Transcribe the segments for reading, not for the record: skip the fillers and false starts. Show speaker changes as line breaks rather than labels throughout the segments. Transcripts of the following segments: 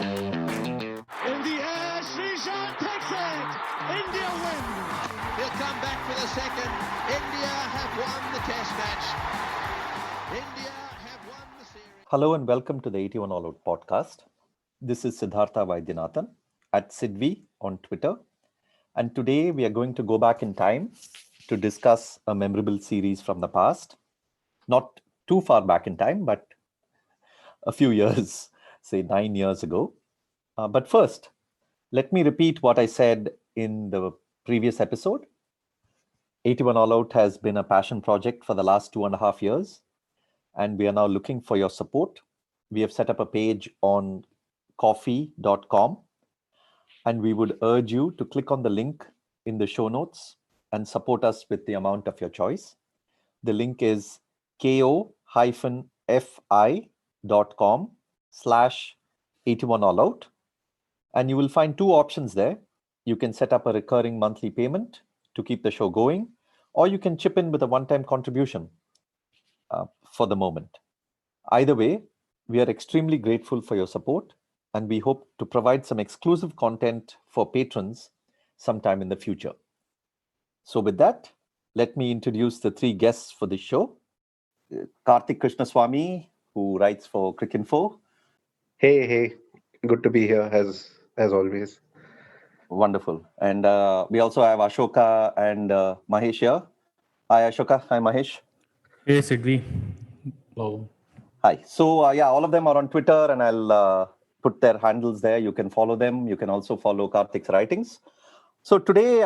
In the air, Sehwag takes it. India win.
He'll come back for the second. India have won the test match. India have won the series.
Hello and welcome to the 81 All Out podcast. This is Siddhartha Vaidyanathan at Sidvi on Twitter. And today we are going to go back in time to discuss a memorable series from the past. Not too far back in time, but a few years, say 9 years ago. But first, let me repeat what I said in the previous episode. 81 All Out has been a passion project for the last 2.5 years, and we are now looking for your support. We have set up a page on coffee.com, and we would urge you to click on the link in the show notes and support us with the amount of your choice. The link is ko-fi.com/81allout. And you will find two options there. You can set up a recurring monthly payment to keep the show going, or you can chip in with a one-time contribution for the moment. Either way, we are extremely grateful for your support, and we hope to provide some exclusive content for patrons sometime in the future. So with that, let me introduce the three guests for this show. Karthik Krishnaswamy, who writes for Cricinfo.
Hey, good to be here as always.
Wonderful. And we also have Ashoka and Mahesh here. Hi, Ashoka. Hi, Mahesh.
Hey, Sidvi. Hello.
Hi. So, all of them are on Twitter, and I'll put their handles there. You can follow them. You can also follow Karthik's writings. So today,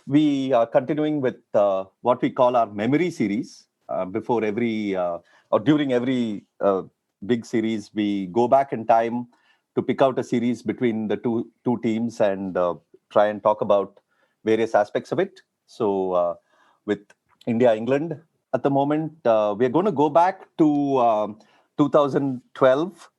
we are continuing with what we call our memory series. Before every, or during every big series, we go back in time to pick out a series between the two teams and try and talk about various aspects of it. So with India-England at the moment, we're going to go back to 2012.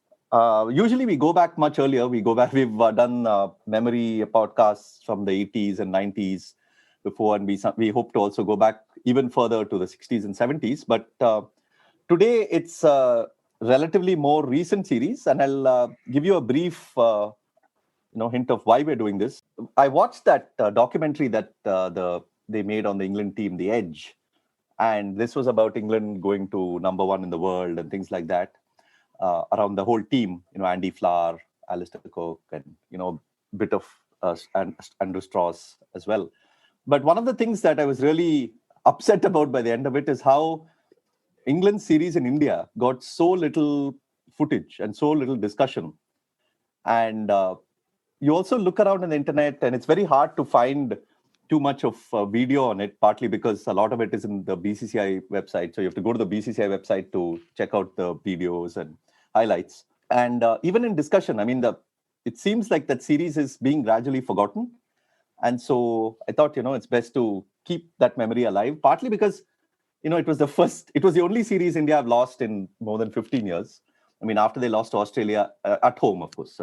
Usually we go back much earlier. We've done memory podcasts from the 80s and 90s before, and we hope to also go back even further to the 60s and 70s. But today it's relatively more recent series, and I'll give you a brief hint of why we're doing this. I watched that documentary that they made on the England team, The Edge, and this was about England going to number one in the world and things like that, around the whole team. Andy Flower, Alastair Cook, and bit of Andrew Strauss as well. But one of the things that I was really upset about by the end of it is how England's series in India got so little footage and so little discussion. And you also look around on the internet, and it's very hard to find too much of video on it, partly because a lot of it is in the BCCI website. So you have to go to the BCCI website to check out the videos and highlights. And even in discussion, it seems like that series is being gradually forgotten. And so I thought, it's best to keep that memory alive, partly because it was the only series India have lost in more than 15 years. After they lost to Australia at home, of course,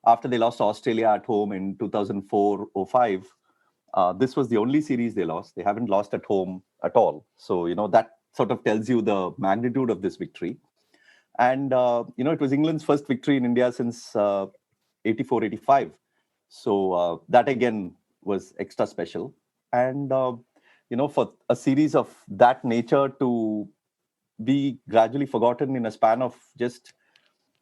after they lost to Australia at home in 2004-05, this was the only series they lost. They haven't lost at home at all. So, that sort of tells you the magnitude of this victory. And, it was England's first victory in India since 84-85. So that again was extra special. And, for a series of that nature to be gradually forgotten in a span of just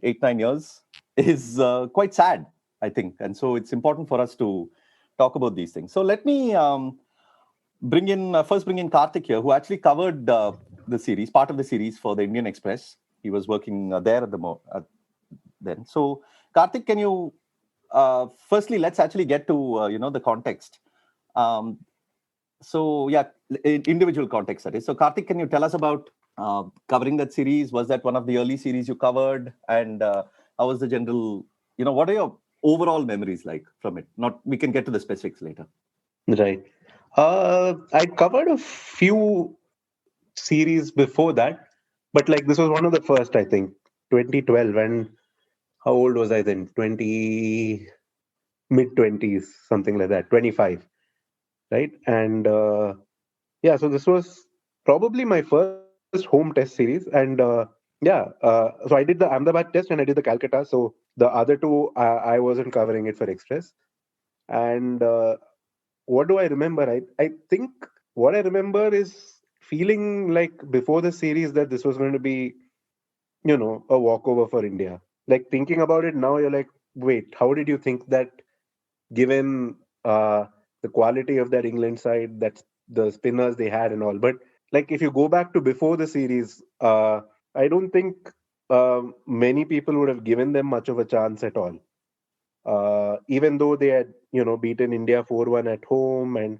8-9 years is quite sad, I think. And so it's important for us to talk about these things. So let me bring in Karthik here, who actually covered the series, part of the series for the Indian Express. He was working there at then. So Karthik, can you firstly, let's actually get to the context. Individual context, that is. So Karthik, can you tell us about covering that series? Was that one of the early series you covered? And how was the general, what are your overall memories like from it? We can get to the specifics later.
Right. I covered a few series before that, but this was one of the first, I think, 2012. And how old was I then? Mid-20s, something like that, 25. Right. And so this was probably my first home test series. And so I did the Ahmedabad test and I did the Calcutta. So The other two, I wasn't covering it for Express. And what do I remember? I think what I remember is feeling like before the series that this was going to be, a walkover for India. Like thinking about it now, you're like, wait, how did you think that given the quality of that England side, that's the spinners they had and all? But like if you go back to before the series, I don't think many people would have given them much of a chance at all. Even though they had, beaten India 4-1 at home,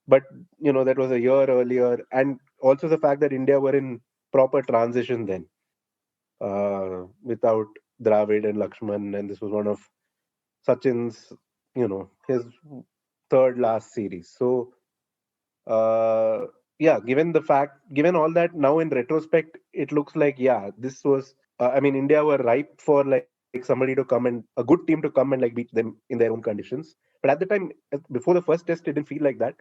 but that was a year earlier, and also the fact that India were in proper transition then, without Dravid and Lakshman, and this was one of Sachin's, his third last series. So, yeah, given all that, now in retrospect, it looks like, yeah, this was, India were ripe for like somebody to come and a good team to come and like beat them in their own conditions. But at the time, before the first test, it didn't feel like that.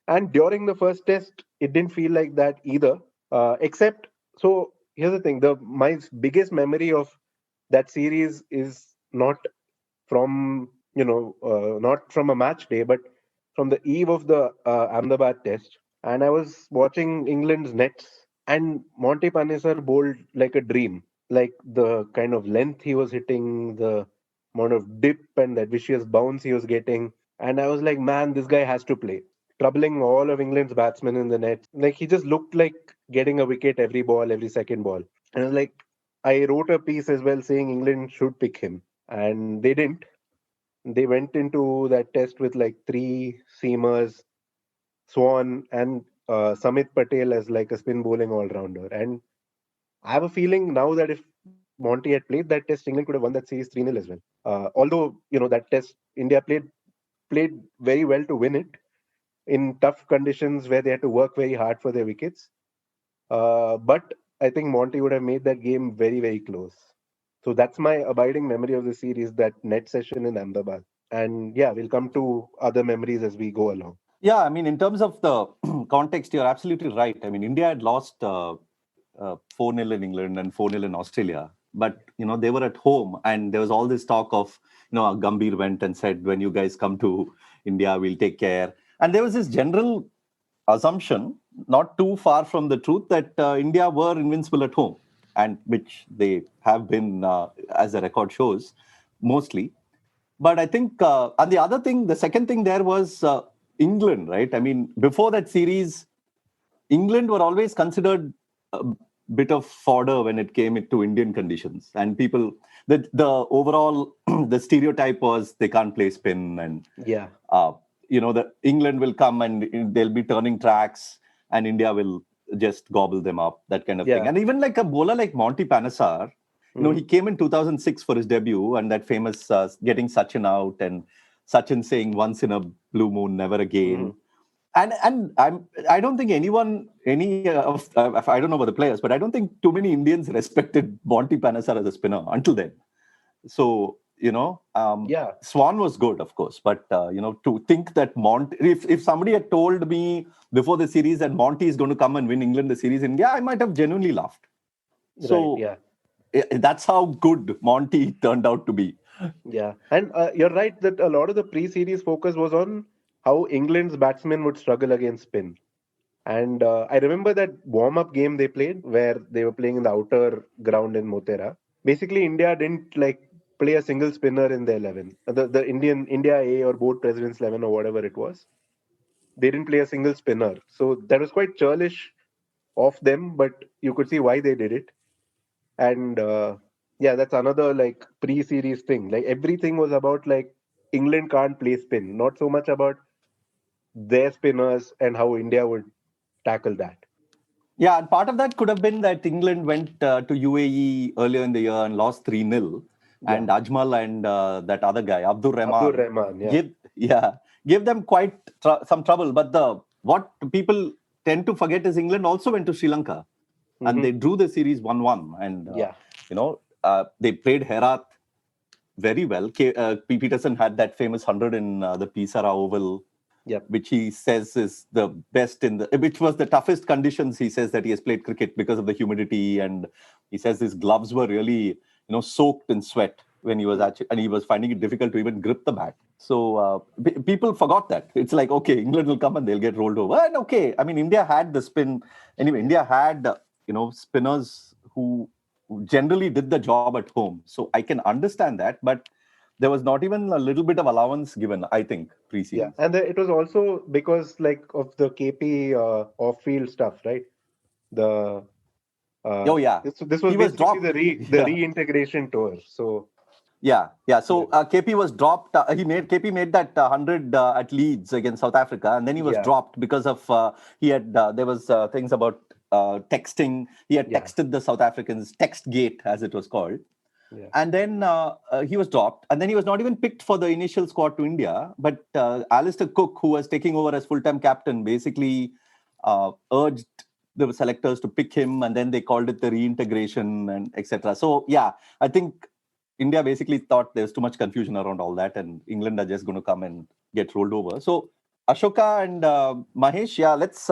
And during the first test, it didn't feel like that either. Except, so here's the thing: my biggest memory of that series is not from not from a match day, but from the eve of the Ahmedabad test. And I was watching England's nets, and Monty Panesar bowled like a dream. Like the kind of length he was hitting, the amount of dip and that vicious bounce he was getting. And I was like, man, this guy has to play. Troubling all of England's batsmen in the net. Like he just looked like getting a wicket every ball, every second ball. And I was like, I wrote a piece as well saying England should pick him. And they didn't. They went into that test with like three seamers, Swan, and Samit Patel as like a spin bowling all rounder. And I have a feeling now that if Monty had played that test, England could have won that series 3-0 as well. Although, that test, India played very well to win it in tough conditions where they had to work very hard for their wickets. But I think Monty would have made that game very, very close. So that's my abiding memory of the series, that net session in Ahmedabad. And yeah, we'll come to other memories as we go along.
Yeah, I mean, in terms of the context, you're absolutely right. I mean, India had lost 4-0 in England and 4-0 in Australia. But, they were at home and there was all this talk of, Gambhir went and said, when you guys come to India, we'll take care. And there was this general assumption, not too far from the truth, that India were invincible at home, and which they have been, as the record shows, mostly. But I think, and the second thing there was England, right? I mean, before that series, England were always considered a bit of fodder when it came to Indian conditions. And people, the overall, the stereotype was they can't play spin. And,
Yeah.
the England will come and they'll be turning tracks and India will just gobble them up, that kind of thing. And even like a bowler like Monty Panesar, he came in 2006 for his debut, and that famous getting Sachin out and Sachin saying once in a blue moon, never again. And I don't think I don't know about the players, but I don't think too many Indians respected Monty Panesar as a spinner until then. So, Swan was good, of course, but to think that Monty, if somebody had told me before the series that Monty is going to come and win England the series in India, I might have genuinely laughed. So,
right, yeah.
That's how good Monty turned out to be.
Yeah, and you're right that a lot of the pre-series focus was on how England's batsmen would struggle against spin. And I remember that warm-up game they played where they were playing in the outer ground in Motera. Basically, India didn't like play a single spinner in the 11. The India A or board president's 11 or whatever it was. They didn't play a single spinner. So that was quite churlish of them, but you could see why they did it. And yeah, that's another like pre-series thing. Like everything was about like England can't play spin, not so much about their spinners and how India would tackle that.
Yeah, and part of that could have been that England went to UAE earlier in the year and lost 3-0. And Ajmal and that other guy, Abdur Rahman, gave them quite some trouble. But what people tend to forget is England also went to Sri Lanka and they drew the series 1-1. And, they played Herat very well. Pietersen had that famous 100 in the Pujara Oval, which he says is the best which was the toughest conditions. He says that he has played cricket because of the humidity, and he says his gloves were really, soaked in sweat. when he was actually, and he was finding it difficult to even grip the bat. So people forgot that. It's like, okay, England will come and they'll get rolled over. And okay, I mean, India had the spin. Anyway, India had, spinners who generally did the job at home. So I can understand that, but there was not even a little bit of allowance given, I think, pre-season.
Yeah, and it was also because of the KP off-field stuff, right? The
Oh yeah,
this was
he was
basically
dropped.
the reintegration tour. So
yeah. So KP was dropped. KP made that 100 at Leeds against South Africa, and then he was dropped because of he had there was things about texting. He had texted the South Africans, text gate as it was called. Yeah. And then he was dropped, and then he was not even picked for the initial squad to India. But Alastair Cook, who was taking over as full-time captain, basically urged the selectors to pick him, and then they called it the reintegration and etc. So yeah, I think India basically thought there's too much confusion around all that, and England are just going to come and get rolled over. So Ashoka and Mahesh, let's.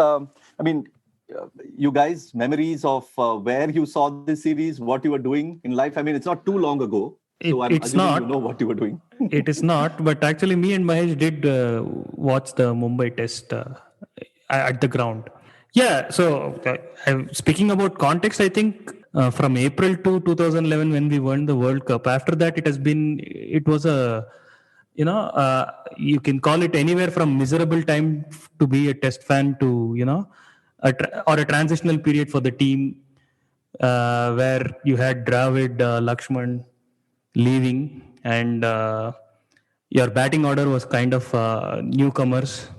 You guys, memories of where you saw this series, what you were doing in life. I mean, it's not too long ago, so I'm assuming you know what you were doing.
It is not, but actually, me and Mahesh did watch the Mumbai test at the ground. Yeah, so speaking about context, I think from April to 2011 when we won the World Cup, after that it was a, you can call it anywhere from miserable time to be a test fan to, or a transitional period for the team where you had Dravid, Lakshman leaving, and your batting order was kind of newcomers.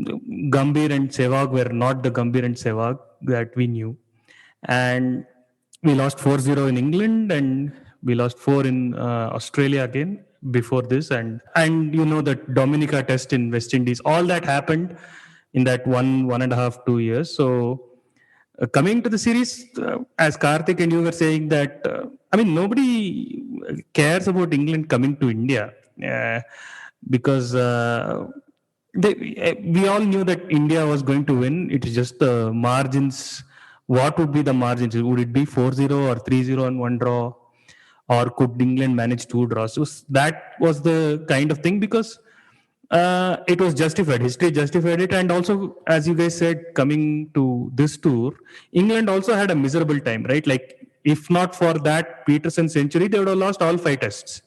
Gambhir and Sehwag were not the Gambhir and Sehwag that we knew. And we lost 4-0 in England, and we lost 4 in Australia again before this. And the Dominica test in West Indies, all that happened in that 1.5, 2 years. So coming to the series, as Karthik and you were saying that, nobody cares about England coming to India because we all knew that India was going to win. It is just the margins. What would be the margins? Would it be 4-0 or 3-0 on one draw? Or could England manage 2 draws? So that was the kind of thing, because it was justified. History justified it. And also, as you guys said, coming to this tour, England also had a miserable time, right? Like, if not for that Pietersen century, they would have lost all 5 tests.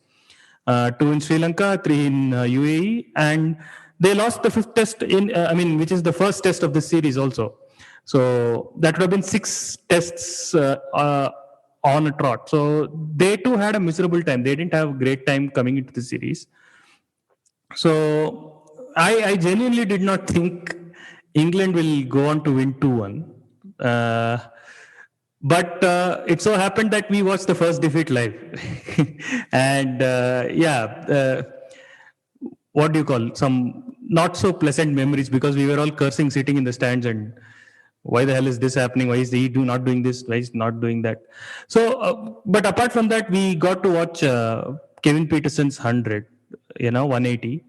2 in Sri Lanka, 3 in UAE, and they lost the 5th test which is the first test of the series also. So that would have been 6 tests on a trot. So they too had a miserable time. They didn't have a great time coming into the series. So I genuinely did not think England will go on to win 2-1. But it so happened that we watched the first defeat live. And what do you call, some not so pleasant memories, because we were all cursing sitting in the stands, and why the hell is this happening? Why is he not doing this? Why is he not doing that? So, but apart from that, we got to watch Kevin Pietersen's 100, 180.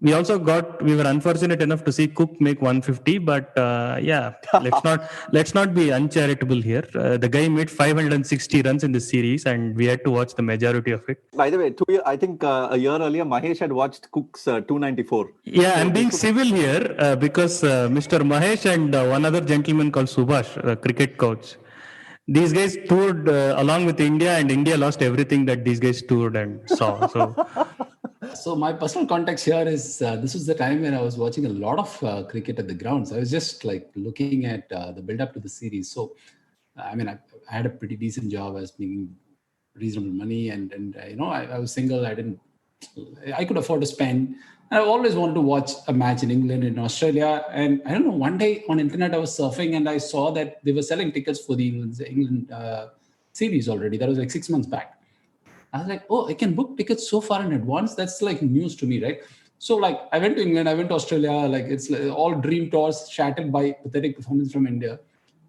We were unfortunate enough to see Cook make 150, but let's not be uncharitable here. The guy made 560 runs in the series, and we had to watch the majority of it.
By the way, I think a year earlier, Mahesh had watched Cook's 294.
Yeah, I'm being civil here because Mr. Mahesh and one other gentleman called Subhash, the cricket coach, these guys toured along with India, and India lost everything that these guys toured and saw.
So my personal context here is this was the time when I was watching a lot of cricket at the grounds. I was just like looking at the build-up to the series. So, I had a pretty decent job. I was making reasonable money, and I was single. I could afford to spend. And I always wanted to watch a match in England, in Australia. And I don't know, one day on internet I was surfing and I saw that they were selling tickets for the England series already. That was like 6 months back. I was like, oh, I can book tickets so far in advance. That's like news to me, right? So like I went to England, I went to Australia, like it's all dream tours shattered by pathetic performance from India.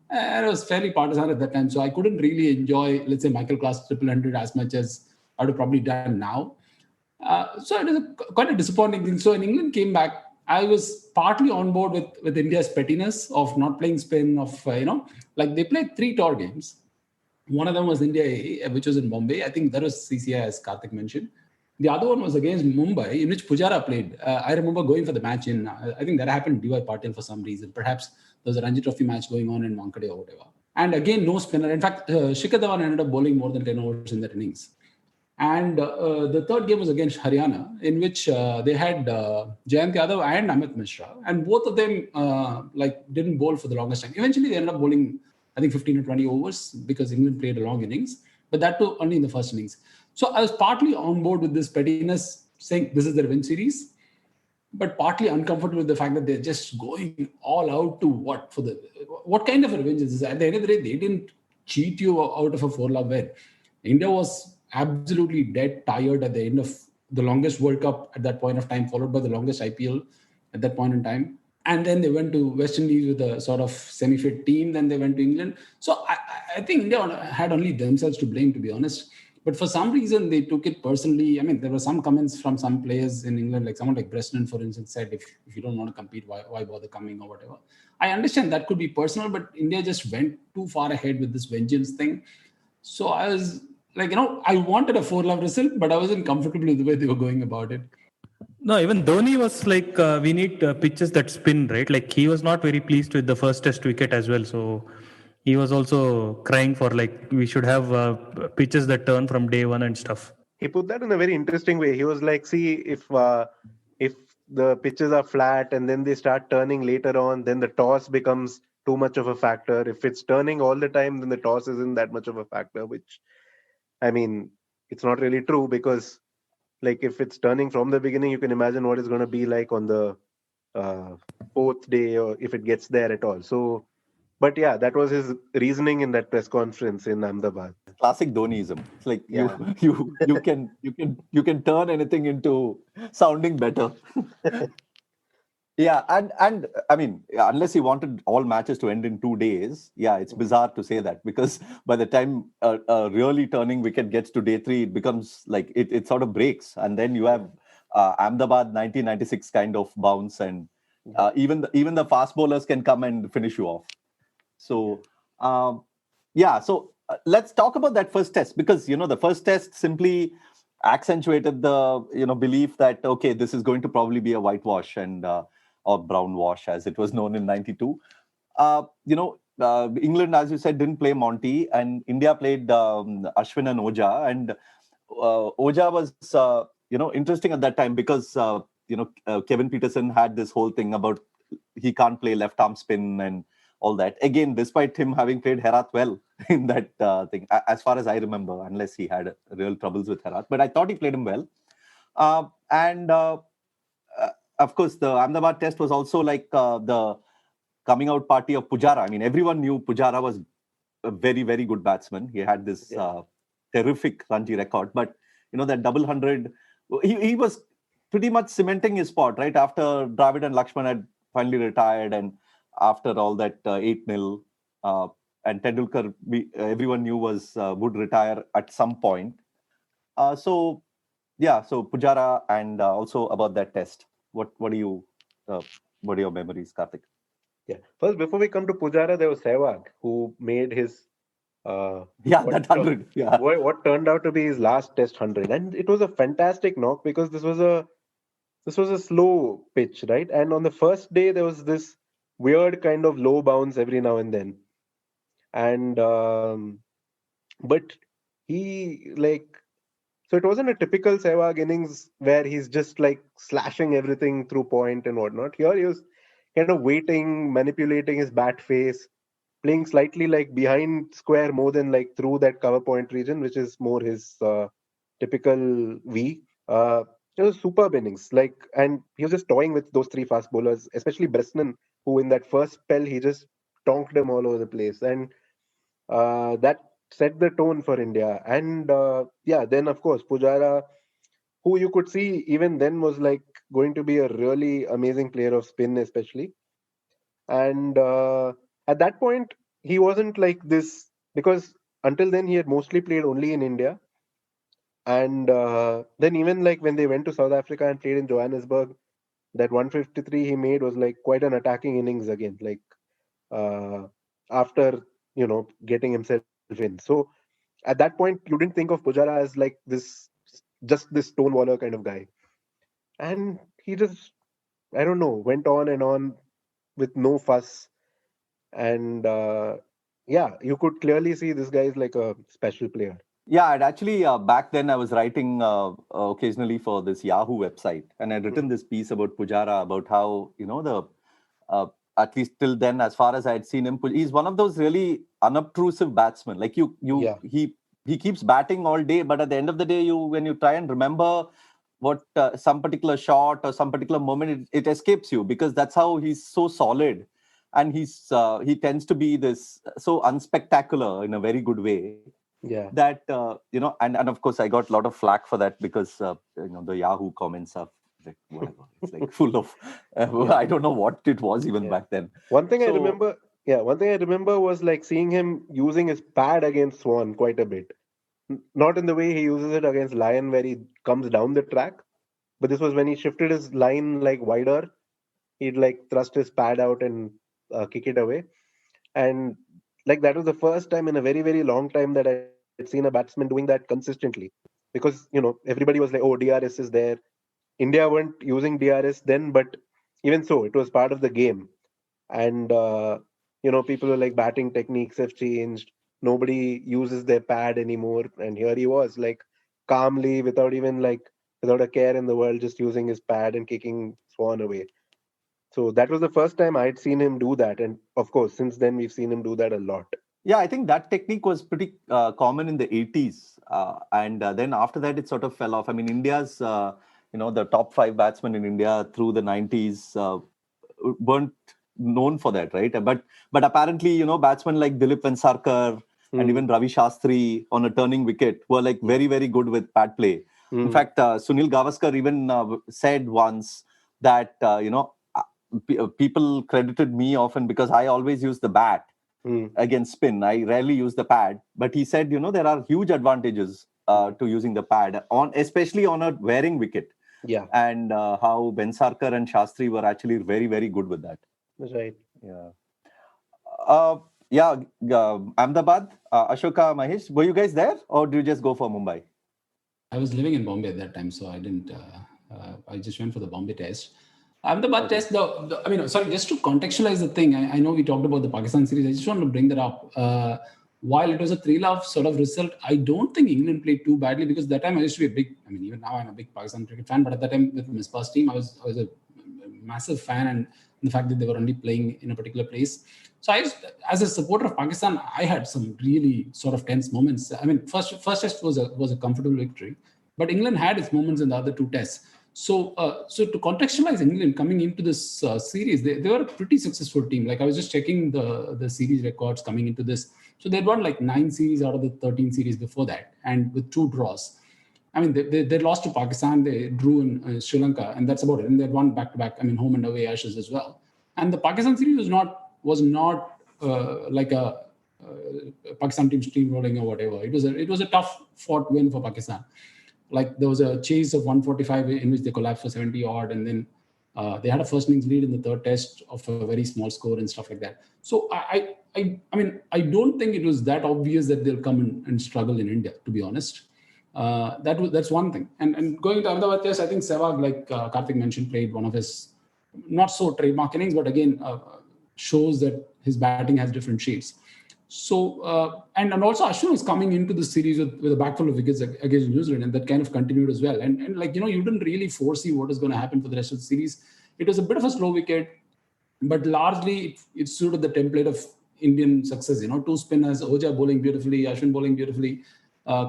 And I was fairly partisan at that time. So I couldn't really enjoy, let's say, Michael Clark's 100 as much as I would have probably done now. So it was quite a disappointing thing. So when England came back, I was partly on board with India's pettiness of not playing spin, of, like they played 3 tour games. One of them was India, which was in Bombay. I think that was CCI, as Karthik mentioned. The other one was against Mumbai, in which Pujara played. I remember going for the match in, I think that happened DY Patil for some reason. Perhaps there was a Ranji Trophy match going on in Wankhede or whatever. And again, no spinner. In fact, Shikhar Dhawan ended up bowling more than 10 overs in that innings. And the third game was against Haryana, in which they had Jayant Yadav and Amit Mishra, and both of them didn't bowl for the longest time. Eventually, they ended up bowling, I think, 15 or 20 overs because England played a long innings, but that too only in the first innings. So I was partly on board with this pettiness, saying this is their win series, but partly uncomfortable with the fact that they're just going all out to what kind of a revenge is this? At the end of the day, they didn't cheat you out of a 4-love win. India was absolutely dead tired at the end of the longest World Cup at that point of time, followed by the longest IPL at that point in time. And then they went to West Indies with a sort of semi-fit team. Then they went to England. So I think India had only themselves to blame, to be honest. But for some reason, they took it personally. I mean, there were some comments from some players in England, like someone like Bresnan, for instance, said, if you don't want to compete, why bother coming or whatever. I understand that could be personal, but India just went too far ahead with this vengeance thing. So I was like, I wanted a 4-love result, but I wasn't comfortable with the way they were going about it.
No, even Dhoni was like, we need pitches that spin, right? Like he was not very pleased with the first test wicket as well. So he was also crying for like, we should have pitches that turn from day one and stuff.
He put that in a very interesting way. He was like, see, if the pitches are flat and then they start turning later on, then the toss becomes too much of a factor. If it's turning all the time, then the toss isn't that much of a factor, which, I mean, it's not really true because like if it's turning from the beginning, you can imagine what it's going to be like on the fourth day or if it gets there at all. So, but yeah, that was his reasoning in that press conference in Ahmedabad.
Classic Dhoniism. It's like
Yeah.
you can turn anything into sounding better. Yeah, and I mean, unless he wanted all matches to end in 2 days, yeah, it's bizarre to say that because by the time a really turning wicket gets to day 3, it becomes like it sort of breaks, and then you have Ahmedabad 1996 kind of bounce, and even the fast bowlers can come and finish you off. So so let's talk about that first test because the first test simply accentuated the belief that okay, this is going to probably be a whitewash and or brown wash as it was known in 92. England, as you said, didn't play Monty, and India played Ashwin and Oja, and Oja was interesting at that time because Kevin Pietersen had this whole thing about he can't play left arm spin and all that. Again, despite him having played Herat well in that thing, as far as I remember, unless he had real troubles with Herat, but I thought he played him well. Of course, the Ahmedabad test was also like the coming out party of Pujara. I mean, everyone knew Pujara was a very, very good batsman. He had this terrific Ranji record, but that double 100, he was pretty much cementing his spot right after Dravid and Lakshman had finally retired, and after all that 8-0, and Tendulkar, everyone knew would retire at some point. So Pujara, and also about that test. What are your memories, Karthik?
Yeah. First, before we come to Pujara, there was Sehwag who made his
that 100. Yeah.
What turned out to be his last test 100, and it was a fantastic knock because this was a slow pitch, right? And on the first day there was this weird kind of low bounce every now and then, and but he so it wasn't a typical Sehwag innings where he's just like slashing everything through point and whatnot. Here he was kind of waiting, manipulating his bat face, playing slightly like behind square more than like through that cover point region, which is more his typical V. It was superb innings, and he was just toying with those 3 fast bowlers, especially Bresnan, who in that first spell he just tonked them all over the place, and that set the tone for India. And then of course Pujara, who you could see even then was like going to be a really amazing player of spin, especially. And at that point, he wasn't like this because until then he had mostly played only in India. And then even like when they went to South Africa and played in Johannesburg, that 153 he made was like quite an attacking innings again, like after getting himself in. So at that point, you didn't think of Pujara as like just this stonewaller kind of guy. And he just, I don't know, went on and on with no fuss. And yeah, you could clearly see this guy is like a special player.
Yeah, I'd actually back then I was writing occasionally for this Yahoo website, and I'd written this piece about Pujara, about how the at least till then, as far as I had seen him, he's one of those really unobtrusive batsmen. Like
Yeah.
he keeps batting all day, but at the end of the day, when you try and remember what some particular shot or some particular moment, it escapes you, because that's how he's so solid, and he tends to be this so unspectacular in a very good way.
Yeah.
That and of course I got a lot of flack for that, because the Yahoo comments are like whatever. It's like full of I don't know what it was even back then.
One thing I
So-
remember, one thing I remember was like seeing him using his pad against Swan quite a bit. Not in the way he uses it against Lion, where he comes down the track, but this was when he shifted his line like wider. He'd like thrust his pad out and kick it away. And like that was the first time in a very, very long time that I'd seen a batsman doing that consistently. Because, everybody was like, oh, DRS is there. India weren't using DRS then, but even so, it was part of the game. And, people were like batting techniques have changed. Nobody uses their pad anymore. And here he was, like calmly, without a care in the world, just using his pad and kicking Swan away. So that was the first time I'd seen him do that. And of course, since then, we've seen him do that a lot.
Yeah, I think that technique was pretty common in the 80s. And then after that, it sort of fell off. I mean, India's, the top 5 batsmen in India through the 90s weren't known for that, right? But apparently, batsmen like Dilip Vensarkar and even Ravi Shastri on a turning wicket were like very, very good with pad play. In fact, Sunil Gavaskar even said once that, people credited me often because I always use the bat against spin. I rarely use the pad, but he said, there are huge advantages to using the pad, especially on a wearing wicket.
Yeah.
And how Vensarkar and Shastri were actually very, very good with that.
That's right.
Yeah. Ahmedabad, Ashoka, Mahesh, were you guys there, or did you just go for Mumbai?
I was living in Bombay at that time, so I didn't. I just went for the Bombay test. Ahmedabad test, just to contextualize the thing, I know we talked about the Pakistan series. I just want to bring that up. While it was a 3-love sort of result, I don't think England played too badly, because that time I used to be even now I'm a big Pakistan cricket fan, but at that time with Misbah's team, I was a massive fan, and the fact that they were only playing in a particular place. So as a supporter of Pakistan, I had some really sort of tense moments. I mean, first test was a comfortable victory, but England had its moments in the other 2 tests. So to contextualize England coming into this series, they were a pretty successful team. Like I was just checking the series records coming into this. So they'd won like 9 series out of the 13 series before that, and with 2 draws. I mean, they lost to Pakistan, they drew in Sri Lanka, and that's about it. And they'd won back-to-back, home and away Ashes as well. And the Pakistan series was not like a Pakistan team steamrolling or whatever. It was a tough fought win for Pakistan. Like there was a chase of 145 in which they collapsed for 70 odd, and then they had a first innings lead in the 3rd test of a very small score and stuff like that. So I don't think it was that obvious that they'll come and struggle in India, to be honest. That's one thing. And going to Ahmedabad test, I think Sehwag, like Karthik mentioned, played one of his not so trademark innings, but again shows that his batting has different shades. So and also Ashwin was coming into the series with a back full of wickets against New Zealand, and that kind of continued as well. And you didn't really foresee what is going to happen for the rest of the series. It was a bit of a slow wicket, but largely it suited the template of Indian success. 2 spinners, Oja bowling beautifully, Ashwin bowling beautifully,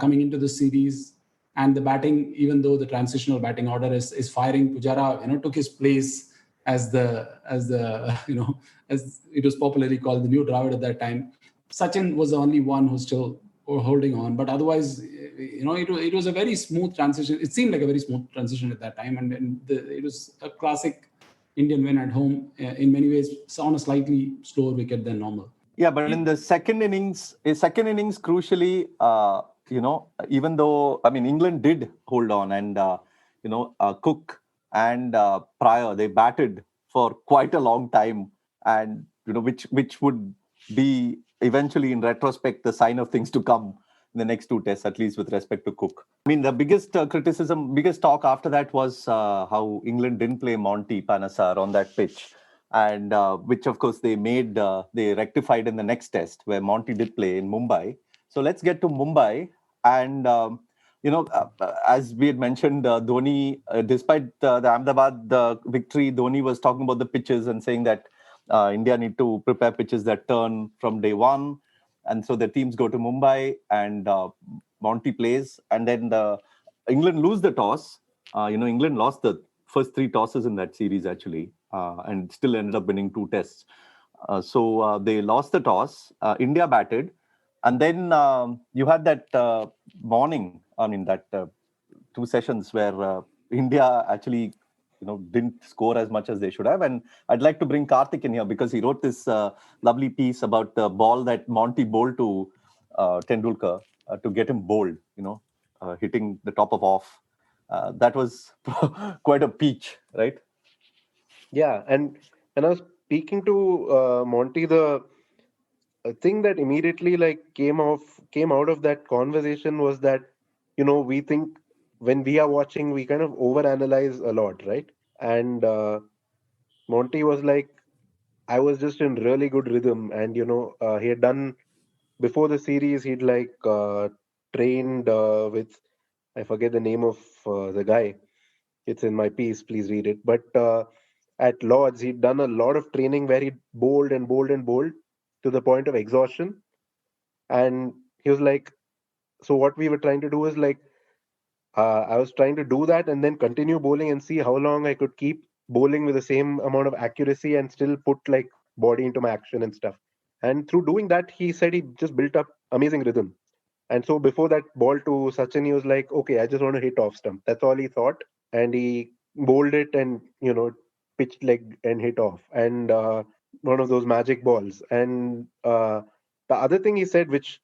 coming into the series, and the batting, even though the transitional batting order is firing, Pujara took his place as as it was popularly called the new Dravid at that time. Sachin was the only one who's still holding on, but otherwise, it was a very smooth transition. It seemed like a very smooth transition at that time, and it was a classic Indian win at home in many ways, on a slightly slower wicket than normal.
Yeah, but in the second innings, crucially, even though England did hold on, and Cook and Pryor, they batted for quite a long time, and which would be eventually, in retrospect, the sign of things to come. in the next 2 tests, at least with respect to Cook. I mean, the biggest biggest talk after that was how England didn't play Monty Panesar on that pitch, and which of course they rectified in the next test where Monty did play in Mumbai. So let's get to Mumbai. And as we had mentioned, Dhoni, despite the Ahmedabad victory, Dhoni was talking about the pitches and saying that India need to prepare pitches that turn from day one. And so the teams go to Mumbai and Monty plays. And then England lose the toss. England lost the first 3 tosses in that series, actually, and still ended up winning 2 tests. So they lost the toss. India batted. And then you had that morning, that 2 sessions where India actually, didn't score as much as they should have. And I'd like to bring Karthik in here because he wrote this lovely piece about the ball that Monty bowled to Tendulkar to get him bowled, hitting the top of off. That was quite a peach, right?
Yeah, and when I was speaking to Monty, the thing that immediately came out of that conversation was that we think when we are watching we kind of overanalyze a lot, right? And Monty was like, I was just in really good rhythm, and he had done before the series. He'd trained with, I forget the name of the guy. It's in my piece. Please read it. But at Lords, he'd done a lot of training where he bowled and bowled and bowled to the point of exhaustion. And he was like, so what we were trying to do is I was trying to do that and then continue bowling and see how long I could keep bowling with the same amount of accuracy and still put body into my action and stuff. And through doing that, he said he just built up amazing rhythm. And so before that ball to Sachin, he was like, okay, I just want to hit off stump. That's all he thought. And he bowled it and, pitched leg and hit off. And one of those magic balls. And the other thing he said, which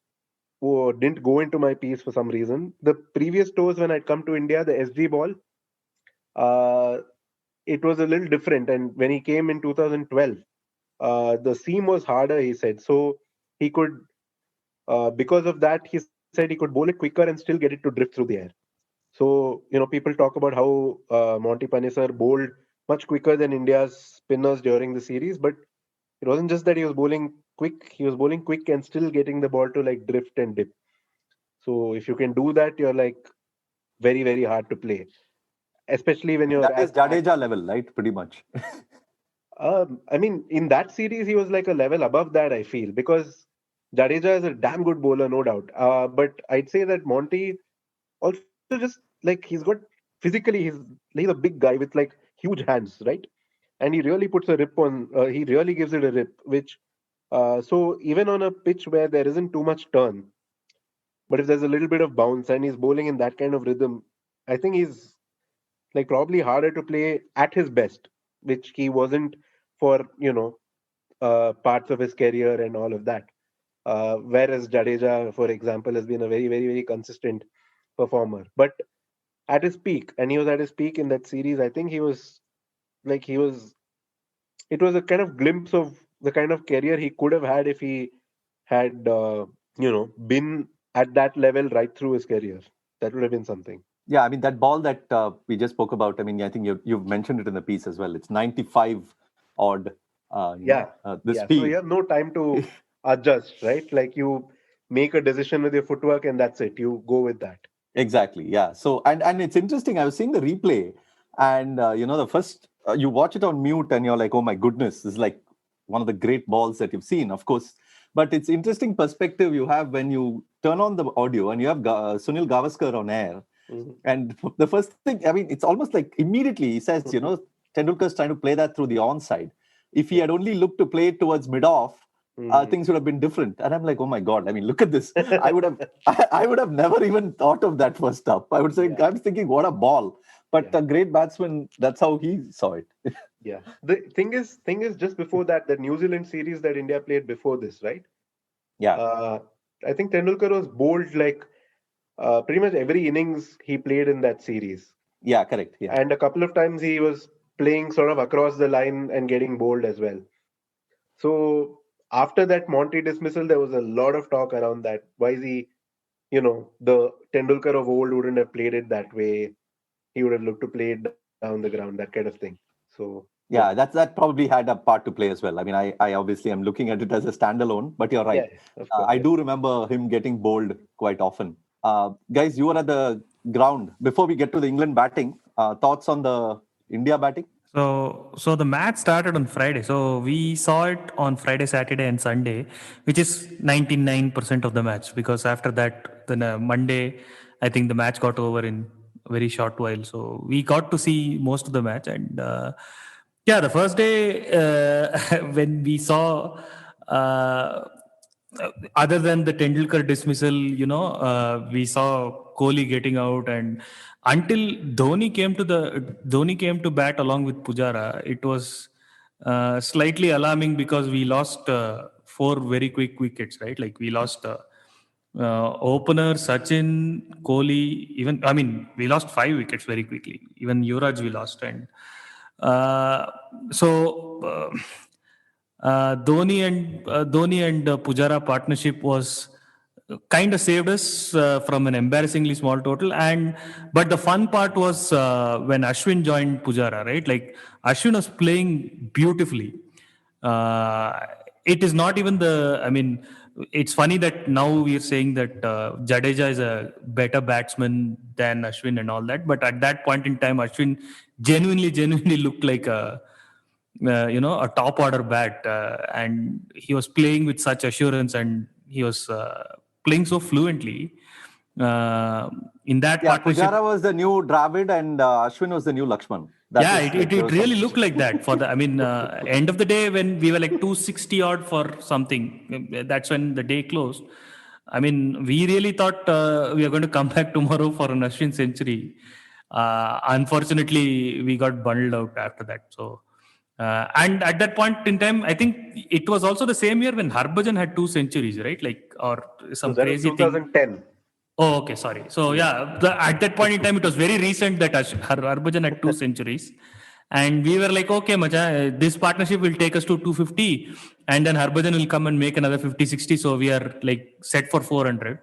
didn't go into my piece for some reason, the previous tours when I'd come to India, the SG ball, it was a little different. And when he came in 2012, the seam was harder, he said. So he could, because of that, he said he could bowl it quicker and still get it to drift through the air. So, people talk about how Monty Panesar bowled much quicker than India's spinners during the series, but it wasn't just that he was bowling quick, he was bowling quick and still getting the ball to drift and dip. So if you can do that, you're very, very hard to play, especially when you're
That is Jadeja level, right? Pretty much.
I mean, in that series, he was like a level above that, I feel, because Jadeja is a damn good bowler, no doubt. But I'd say that Monty also just he's got physically, he's a big guy with huge hands, right? And he really puts a rip on, he really gives it a rip, which, so even on a pitch where there isn't too much turn, but if there's a little bit of bounce and he's bowling in that kind of rhythm, I think he's probably harder to play at his best, which he wasn't for parts of his career and all of that. Whereas Jadeja, for example, has been a very, very, very consistent performer. But at his peak, and he was at his peak in that series, I think he was it was a kind of glimpse of the kind of career he could have had if he had, been at that level right through his career. That would have been something.
Yeah, I mean, that ball that we just spoke about, I mean, I think you've mentioned it in the piece as well. It's 95 odd. The speed.
So you have no time to adjust, right? You make a decision with your footwork and that's it. You go with that.
Exactly. Yeah. So, and it's interesting. I was seeing the replay and, the first, you watch it on mute and you're like, oh my goodness, this is like one of the great balls that you've seen, of course. But it's interesting perspective you have when you turn on the audio and you have Sunil Gavaskar on air. Mm-hmm. And the first thing, I mean, it's almost like immediately he says, Tendulkar's trying to play that through the onside. If he had only looked to play it towards mid-off, things would have been different. And I'm like, oh my God, I mean, look at this. I would have never even thought of that first up. I would say, I'm thinking, what a ball. But a great batsman, that's how he saw it.
Yeah. The thing is, just before that, the New Zealand series that India played before this, right?
Yeah.
I think Tendulkar was bowled pretty much every innings he played in that series.
Yeah, correct. Yeah.
And a couple of times he was playing sort of across the line and getting bowled as well. So after that Monty dismissal, there was a lot of talk around that. Why is he the Tendulkar of old wouldn't have played it that way. He would have looked to play it down the ground, that kind of thing. So
Yeah, that probably had a part to play as well. I mean, I obviously am looking at it as a standalone, but you're right.
of course.
I do remember him getting bowled quite often. Guys, you were at the ground. Before we get to the England batting, thoughts on the India batting?
So the match started on Friday. So we saw it on Friday, Saturday, and Sunday, which is 99% of the match. Because after that, then Monday, I think the match got over in a very short while. So we got to see most of the match. And yeah, the first day when we saw, other than the Tendulkar dismissal, we saw Kohli getting out, and until Dhoni came to bat along with Pujara, it was slightly alarming because we lost 4 very quick wickets, right? Like we lost opener Sachin, Kohli, we lost 5 wickets very quickly. Even Yuvraj we lost, and Dhoni and Pujara partnership was kind of saved us from an embarrassingly small total. But the fun part was when Ashwin joined Pujara, right? Like Ashwin was playing beautifully. It is not even it's funny that now we are saying that Jadeja is a better batsman than Ashwin and all that. But at that point in time, Ashwin genuinely looked like a top order bat, and he was playing with such assurance, and he was playing so fluently in that partnership.
Pujara was the new Dravid and Ashwin was the new Lakshman.
It really looked like that for the, end of the day when we were like 260 odd for something, that's when the day closed. We really thought we are going to come back tomorrow for an Ashwin century. Unfortunately, we got bundled out after that. So, and at that point in time, I think it was also the same year when Harbhajan had 2 centuries, right? Like, or some crazy
2010.
thing. Oh, okay, sorry. So yeah, at that point in time, it was very recent that Harbhajan had 2 centuries. And we were like, okay, Macha, this partnership will take us to 250. And then Harbhajan will come and make another 50, 60. So we are like set for 400.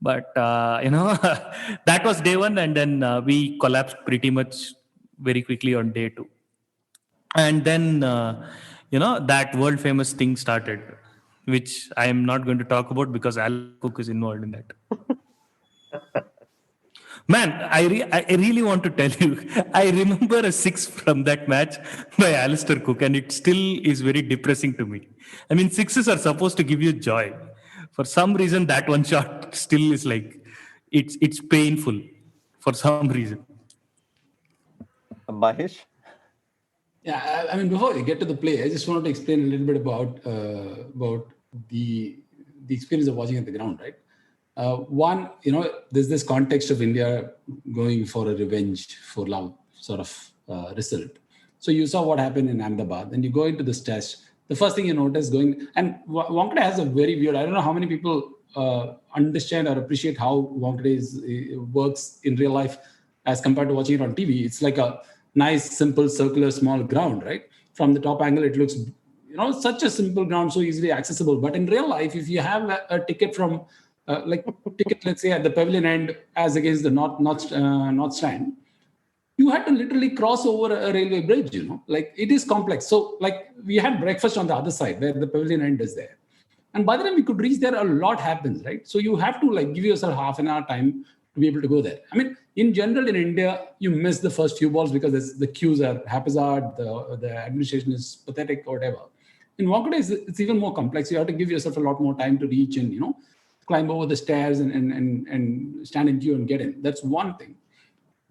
But, that was day 1. And then we collapsed pretty much very quickly on day 2. And then, that world famous thing started, which I am not going to talk about because Al Cook is involved in that. Man, I really want to tell you, I remember a 6 from that match by Alastair Cook, and it still is very depressing to me. 6s are supposed to give you joy. For some reason, that one shot still is like, it's painful for some reason.
Mahesh?
Yeah, before we get to the play, I just wanted to explain a little bit about the experience of watching at the ground, right? One, there's this context of India going for a revenge for love sort of result. So you saw what happened in Ahmedabad, and you go into this test. The first thing you notice and Wankhede has a very weird, I don't know how many people understand or appreciate how Wankhede works in real life as compared to watching it on TV. It's like a nice, simple, circular, small ground, right? From the top angle, it looks, such a simple ground, so easily accessible. But in real life, if you have a ticket from let's say at the pavilion end as against the North Stand, you had to literally cross over a railway bridge, like it is complex. So like we had breakfast on the other side where the pavilion end is there. And by the time we could reach there, a lot happens, right? So you have to like give yourself half an hour time to be able to go there. In general, in India, you miss the first few balls because the queues are haphazard, the administration is pathetic or whatever. In Wankhede, it's even more complex. You have to give yourself a lot more time to reach and, climb over the stairs and stand in queue and get in. That's one thing.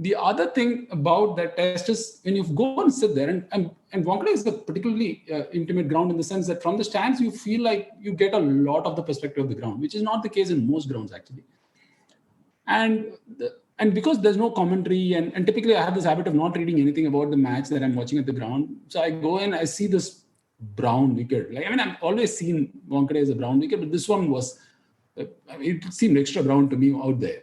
The other thing about that test is when you go and sit there, and Wankhede is a particularly intimate ground in the sense that from the stands, you feel like you get a lot of the perspective of the ground, which is not the case in most grounds, actually. And because there's no commentary, and typically I have this habit of not reading anything about the match that I'm watching at the ground. So I go in, I see this brown wicket. I've always seen Wankhede as a brown wicket, but this one was, it seemed extra brown to me out there.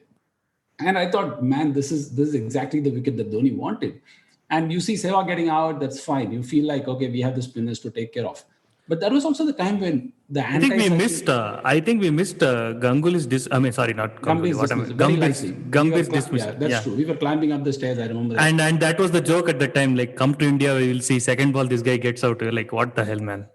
And I thought, man, this is exactly the wicket that Dhoni wanted. And you see Sehwag getting out, that's fine. You feel like, okay, we have the spinners to take care of. But that was also the time when the
I think we missed Ganguly's sorry, not Ganguly.
Gambhir's
What am I?
dismissal. Very lightly.
Gambhir's dismissal.
Yeah, that's true. We were climbing up the stairs. I remember that.
And that was the joke at the time. Like, come to India, we will see second ball. This guy gets out. We're like, what the hell, man?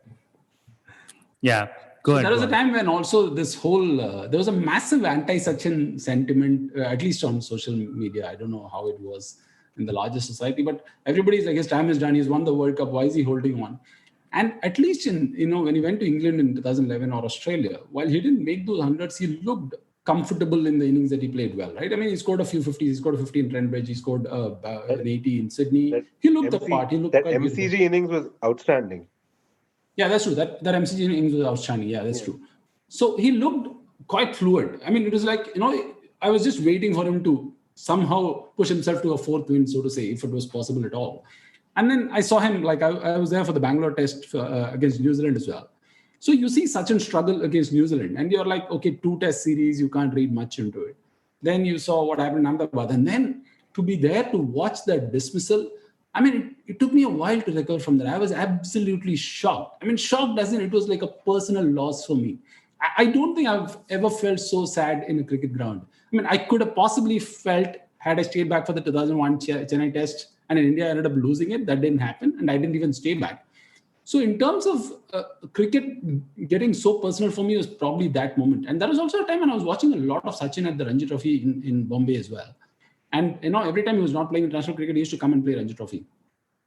Yeah. Go ahead.
There was a time when also this whole there was a massive anti-Sachin sentiment, at least on social media. I don't know how it was in the larger society, but everybody's like, his time is done. He's won the World Cup. Why is he holding on? And at least in when he went to England in 2011 or Australia, while he didn't make those hundreds, he looked comfortable in the innings that he played well, right? I mean, he scored a few 50s. He scored a 50 in Trent He scored an 80 in Sydney. He looked the part. He looked
that
quite
MCG
beautiful.
innings was outstanding.
Yeah, that's true. That MCG innings was outstanding. Yeah, that's true. So he looked quite fluid. I mean, it was like, I was just waiting for him to somehow push himself to a fourth win, so to say, if it was possible at all. And then I saw him, like I was there for the Bangalore test against New Zealand as well. So you see Sachin struggle against New Zealand and you're like, okay, 2 test series, you can't read much into it. Then you saw what happened in Ahmedabad. And then to be there to watch that dismissal, I mean, it took me a while to recover from that. I was absolutely shocked. I mean, shocked as in it was like a personal loss for me. I don't think I've ever felt so sad in a cricket ground. I mean, I could have possibly felt had I stayed back for the 2001 Chennai test and in India ended up losing it. That didn't happen and I didn't even stay back. So in terms of cricket getting so personal for me was probably that moment. And that was also a time when I was watching a lot of Sachin at the Ranji Trophy in Bombay as well. And every time he was not playing international cricket, he used to come and play Ranji Trophy.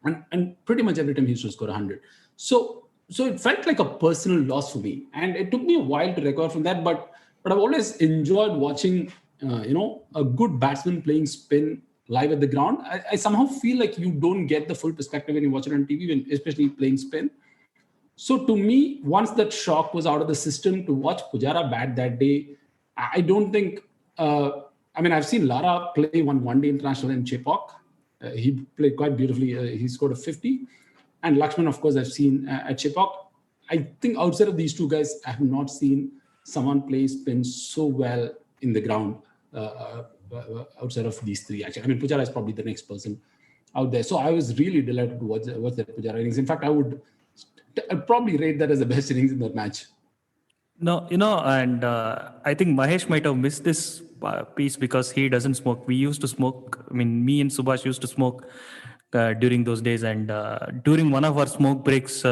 And pretty much every time he used to score 100. So it felt like a personal loss for me. And it took me a while to recover from that. But I've always enjoyed watching, a good batsman playing spin live at the ground. I somehow feel like you don't get the full perspective when you watch it on TV, especially playing spin. So to me, once that shock was out of the system, to watch Pujara bat that day, I don't think... I've seen Lara play one day international in Chepauk. He played quite beautifully. He scored a 50. And Lakshman, of course, I've seen at Chepauk. I think outside of these two guys, I have not seen someone play spin so well in the ground outside of these three, actually. I mean, Pujara is probably the next person out there. So I was really delighted to watch that Pujara innings. In fact, I'd probably rate that as the best innings in that match.
No, and I think Mahesh might have missed this piece because he doesn't smoke. We used to smoke. I mean, me and Subhash used to smoke during those days. And during one of our smoke breaks, we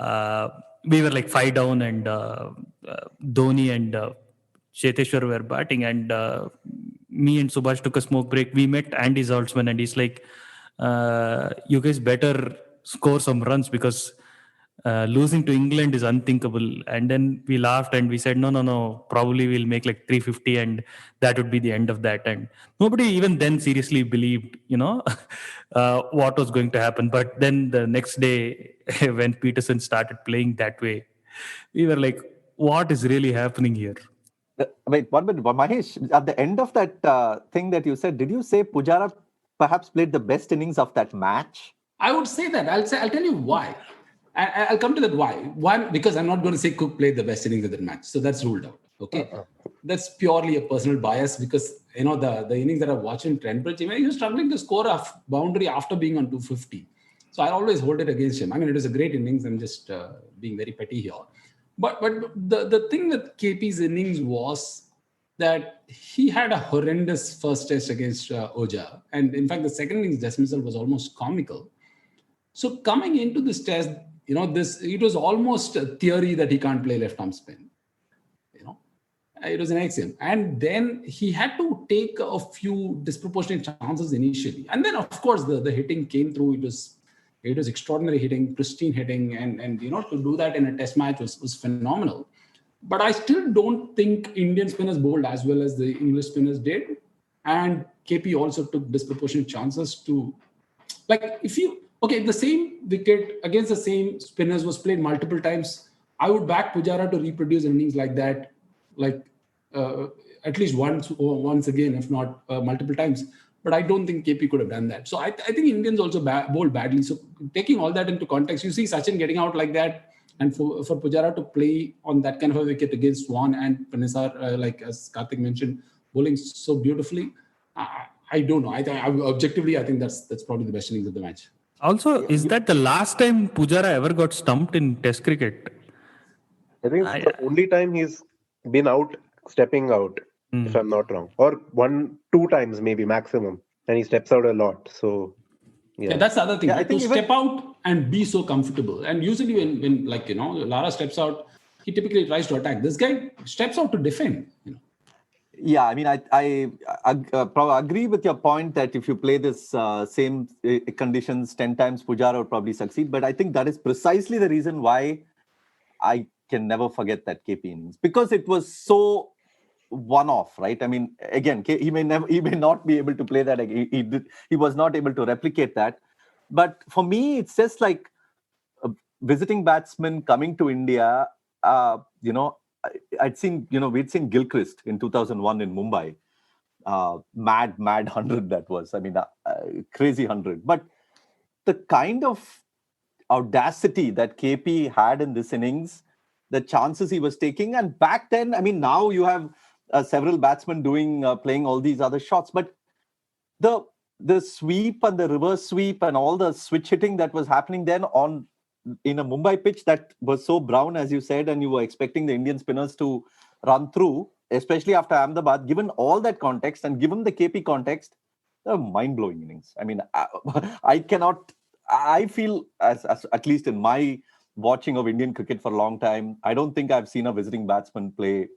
were like 5 down and Dhoni and Cheteshwar were batting. And me and Subhash took a smoke break. We met Andy Zaltzman and he's like, you guys better score some runs because losing to England is unthinkable. And then we laughed and we said, no, probably we'll make like 350 and that would be the end of that. And nobody even then seriously believed, what was going to happen. But then the next day, when Pietersen started playing that way, we were like, what is really happening here?
Wait, 1 minute. Mahesh, at the end of that thing that you said, did you say Pujara perhaps played the best innings of that match?
I would say that. I'll tell you why. I'll come to that why. One, because I'm not going to say Cook played the best innings of that match. So that's ruled out. Okay. That's purely a personal bias because, the innings that I watched in Trent Bridge, he was struggling to score a boundary after being on 250. So I always hold it against him. I mean, it was a great innings. I'm just being very petty here. But the thing with KP's innings was that he had a horrendous first test against Oja. And in fact, the second innings dismissal was almost comical. So coming into this test, it was almost a theory that he can't play left arm spin. It was an axiom. And then he had to take a few disproportionate chances initially. And then, of course, the hitting came through. It was extraordinary hitting, pristine hitting. And to do that in a test match was phenomenal. But I still don't think Indian spinners bowled as well as the English spinners did. And KP also took disproportionate chances to... if the same wicket against the same spinners was played multiple times, I would back Pujara to reproduce innings like that, at least once again, if not multiple times. But I don't think KP could have done that. So I think Indians also bowled badly. So taking all that into context, you see Sachin getting out like that, and for Pujara to play on that kind of a wicket against Swan and Panesar, like as Karthik mentioned, bowling so beautifully. I don't know. Objectively, I think that's probably the best innings of the match.
Also, is that the last time Pujara ever got stumped in Test cricket?
I think it's the only time he's been out, stepping out, if I'm not wrong. Or 1-2 times maybe maximum. And he steps out a lot. So,
Yeah, that's the other thing.
Yeah, I
right?
think
to
even-
step out and be so comfortable. And usually when Lara steps out, he typically tries to attack. This guy steps out to defend.
Yeah, I mean, I probably agree with your point that if you play this same conditions 10 times, Pujara would probably succeed. But I think that is precisely the reason why I can never forget that KP innings, because it was so one-off, right? I mean, again, he may not be able to play that. He was not able to replicate that. But for me, it's just like a visiting batsman coming to India. I'd seen, we'd seen Gilchrist in 2001 in Mumbai. Mad 100 that was. I mean, crazy 100. But the kind of audacity that KP had in this innings, the chances he was taking, and back then, I mean, now you have several batsmen playing all these other shots, but the sweep and the reverse sweep and all the switch hitting that was happening then in a Mumbai pitch that was so brown, as you said, and you were expecting the Indian spinners to run through, especially after Ahmedabad, given all that context and given the KP context, they're mind-blowing innings. I mean, I feel, as at least in my watching of Indian cricket for a long time, I don't think I've seen a visiting batsman play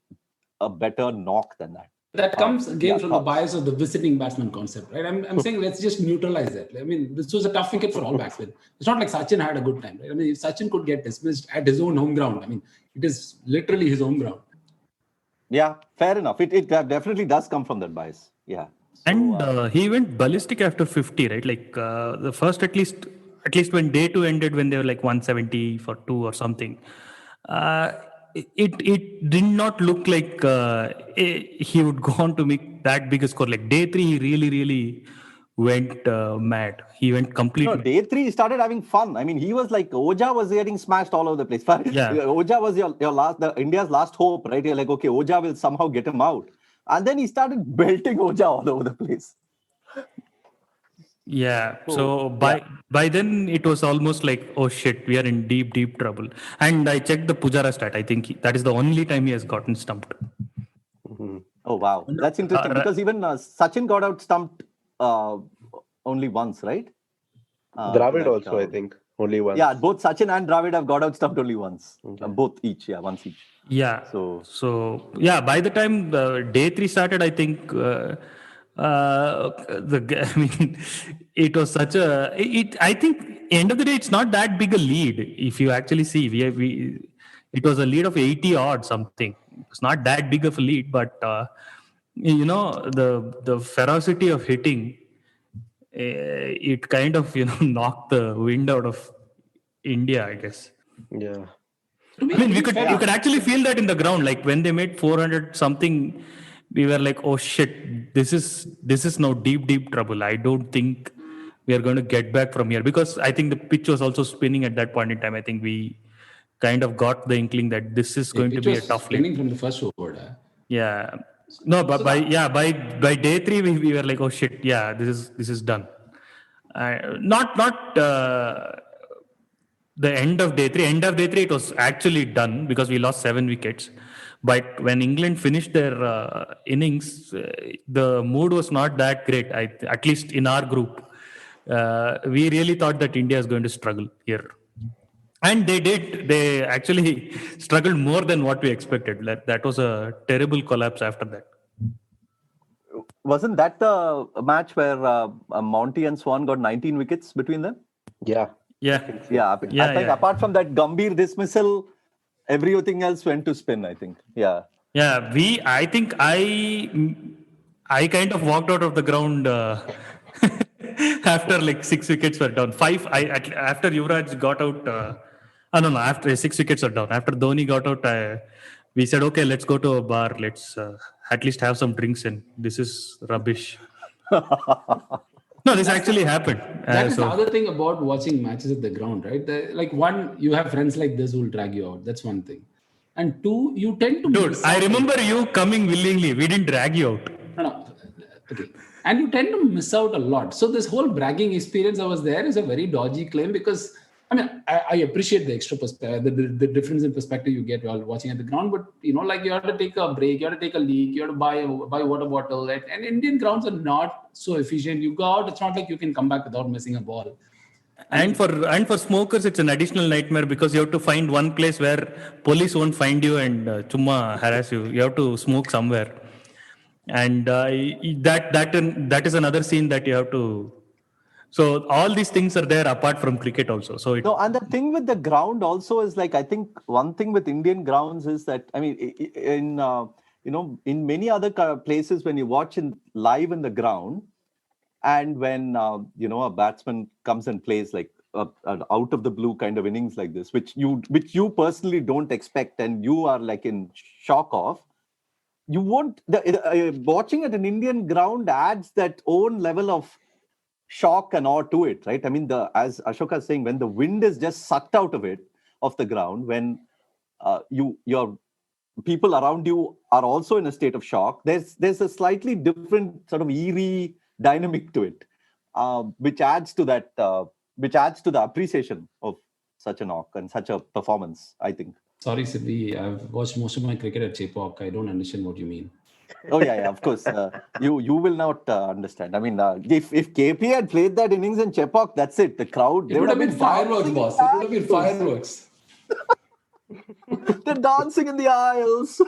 a better knock than that.
That comes again from the bias of the visiting batsman concept, right? I'm saying let's just neutralize that. I mean, this was a tough wicket for all batsmen. It's not like Sachin had a good time, right? I mean, if Sachin could get dismissed at his own home ground, I mean, it is literally his home ground.
Yeah, fair enough. It definitely does come from that bias. Yeah. So,
and he went ballistic after 50, right? Like the first, at least when day 2 ended, when they were like 170 for 2 or something. It did not look like he would go on to make that big a score. Like day 3, he really went mad. He went completely.
No, day 3 he started having fun. I mean, he was like, Oja was getting smashed all over the place.
Yeah.
Oja was India's last hope, right? You're like, okay, Oja will somehow get him out. And then he started belting Oja all over the place.
Yeah. So by then it was almost like, oh shit, we are in deep trouble. And I checked the Pujara stat. I think that is the only time he has gotten stumped.
Mm-hmm. Oh wow, that's interesting because even Sachin got out stumped only once, right?
Dravid also, I think, only once.
Yeah, both Sachin and Dravid have got out stumped only once. Okay. Both each, once each.
Yeah. So yeah, by the time day 3 started, I think. It was such a. I think end of the day, it's not that big a lead. If you actually see, it was a lead of 80 odd something. It's not that big of a lead, but the ferocity of hitting, it kind of knocked the wind out of India, I guess.
Yeah.
I mean, you could actually feel that in the ground, like when they made 400 something. We were like, oh shit, this is now deep trouble. I don't think we are going to get back from here, because I think the pitch was also spinning at that point in time. I think we kind of got the inkling that this is going to be a tough
spinning from the first over.
Yeah. No, but by day 3 we were like, oh shit, yeah, this is done. Not the end of day 3. End of day 3 it was actually done because we lost 7 wickets. But when England finished their innings, the mood was not that great. At least in our group, we really thought that India is going to struggle here, and they did. They actually struggled more than what we expected. That was a terrible collapse after that.
Wasn't that the match where Monty and Swan got 19 wickets between them?
Yeah.
I think apart from that Gambhir dismissal, everything else went to spin, I think. Yeah.
Yeah, I think I kind of walked out of the ground after like 6 wickets were down. 5, after Yuvraj got out, after 6 wickets were down. After Dhoni got out, we said, okay, let's go to a bar. Let's at least have some drinks in. This is rubbish. No, this actually happened.
That is the other thing about watching matches at the ground, right? One, you have friends like this who will drag you out. That's one thing. And 2, you tend to...
Dude, I remember you coming willingly. We didn't drag you out.
No. Okay. And you tend to miss out a lot. So this whole bragging experience I was there is a very dodgy claim because, I mean, I appreciate the extra perspective, the difference in perspective you get while watching at the ground. But, you know, like you have to take a break, you have to take a leak, you have to buy a water bottle. And Indian grounds are not so efficient. You go out, it's not like you can come back without missing a ball.
And for smokers, it's an additional nightmare because you have to find one place where police won't find you and chumma harass you. You have to smoke somewhere, and that is another scene that you have to. So all these things are there apart from cricket also. So
No, and the thing with the ground also is like, I think one thing with Indian grounds is that, I mean, in in many other places when you watch live in the ground, and when a batsman comes and plays like an out of the blue kind of innings like this, which you personally don't expect, and you are like in shock of, you won't. Watching at an Indian ground adds that own level of shock and awe to it, right? I mean, as Ashoka is saying, when the wind is just sucked out of the ground, when your people around you are also in a state of shock, there's a slightly different sort of eerie dynamic to it, which adds to the appreciation of such a knock and such a performance, I think.
Sorry, Siddhi, I've watched most of my cricket at Chepauk. I don't understand what you mean.
Oh yeah, of course. You will not understand. I mean, if KP had played that innings in Chepauk, that's it. The crowd.
It would have been fireworks, boss. It would have been fireworks.
They're dancing in the aisles.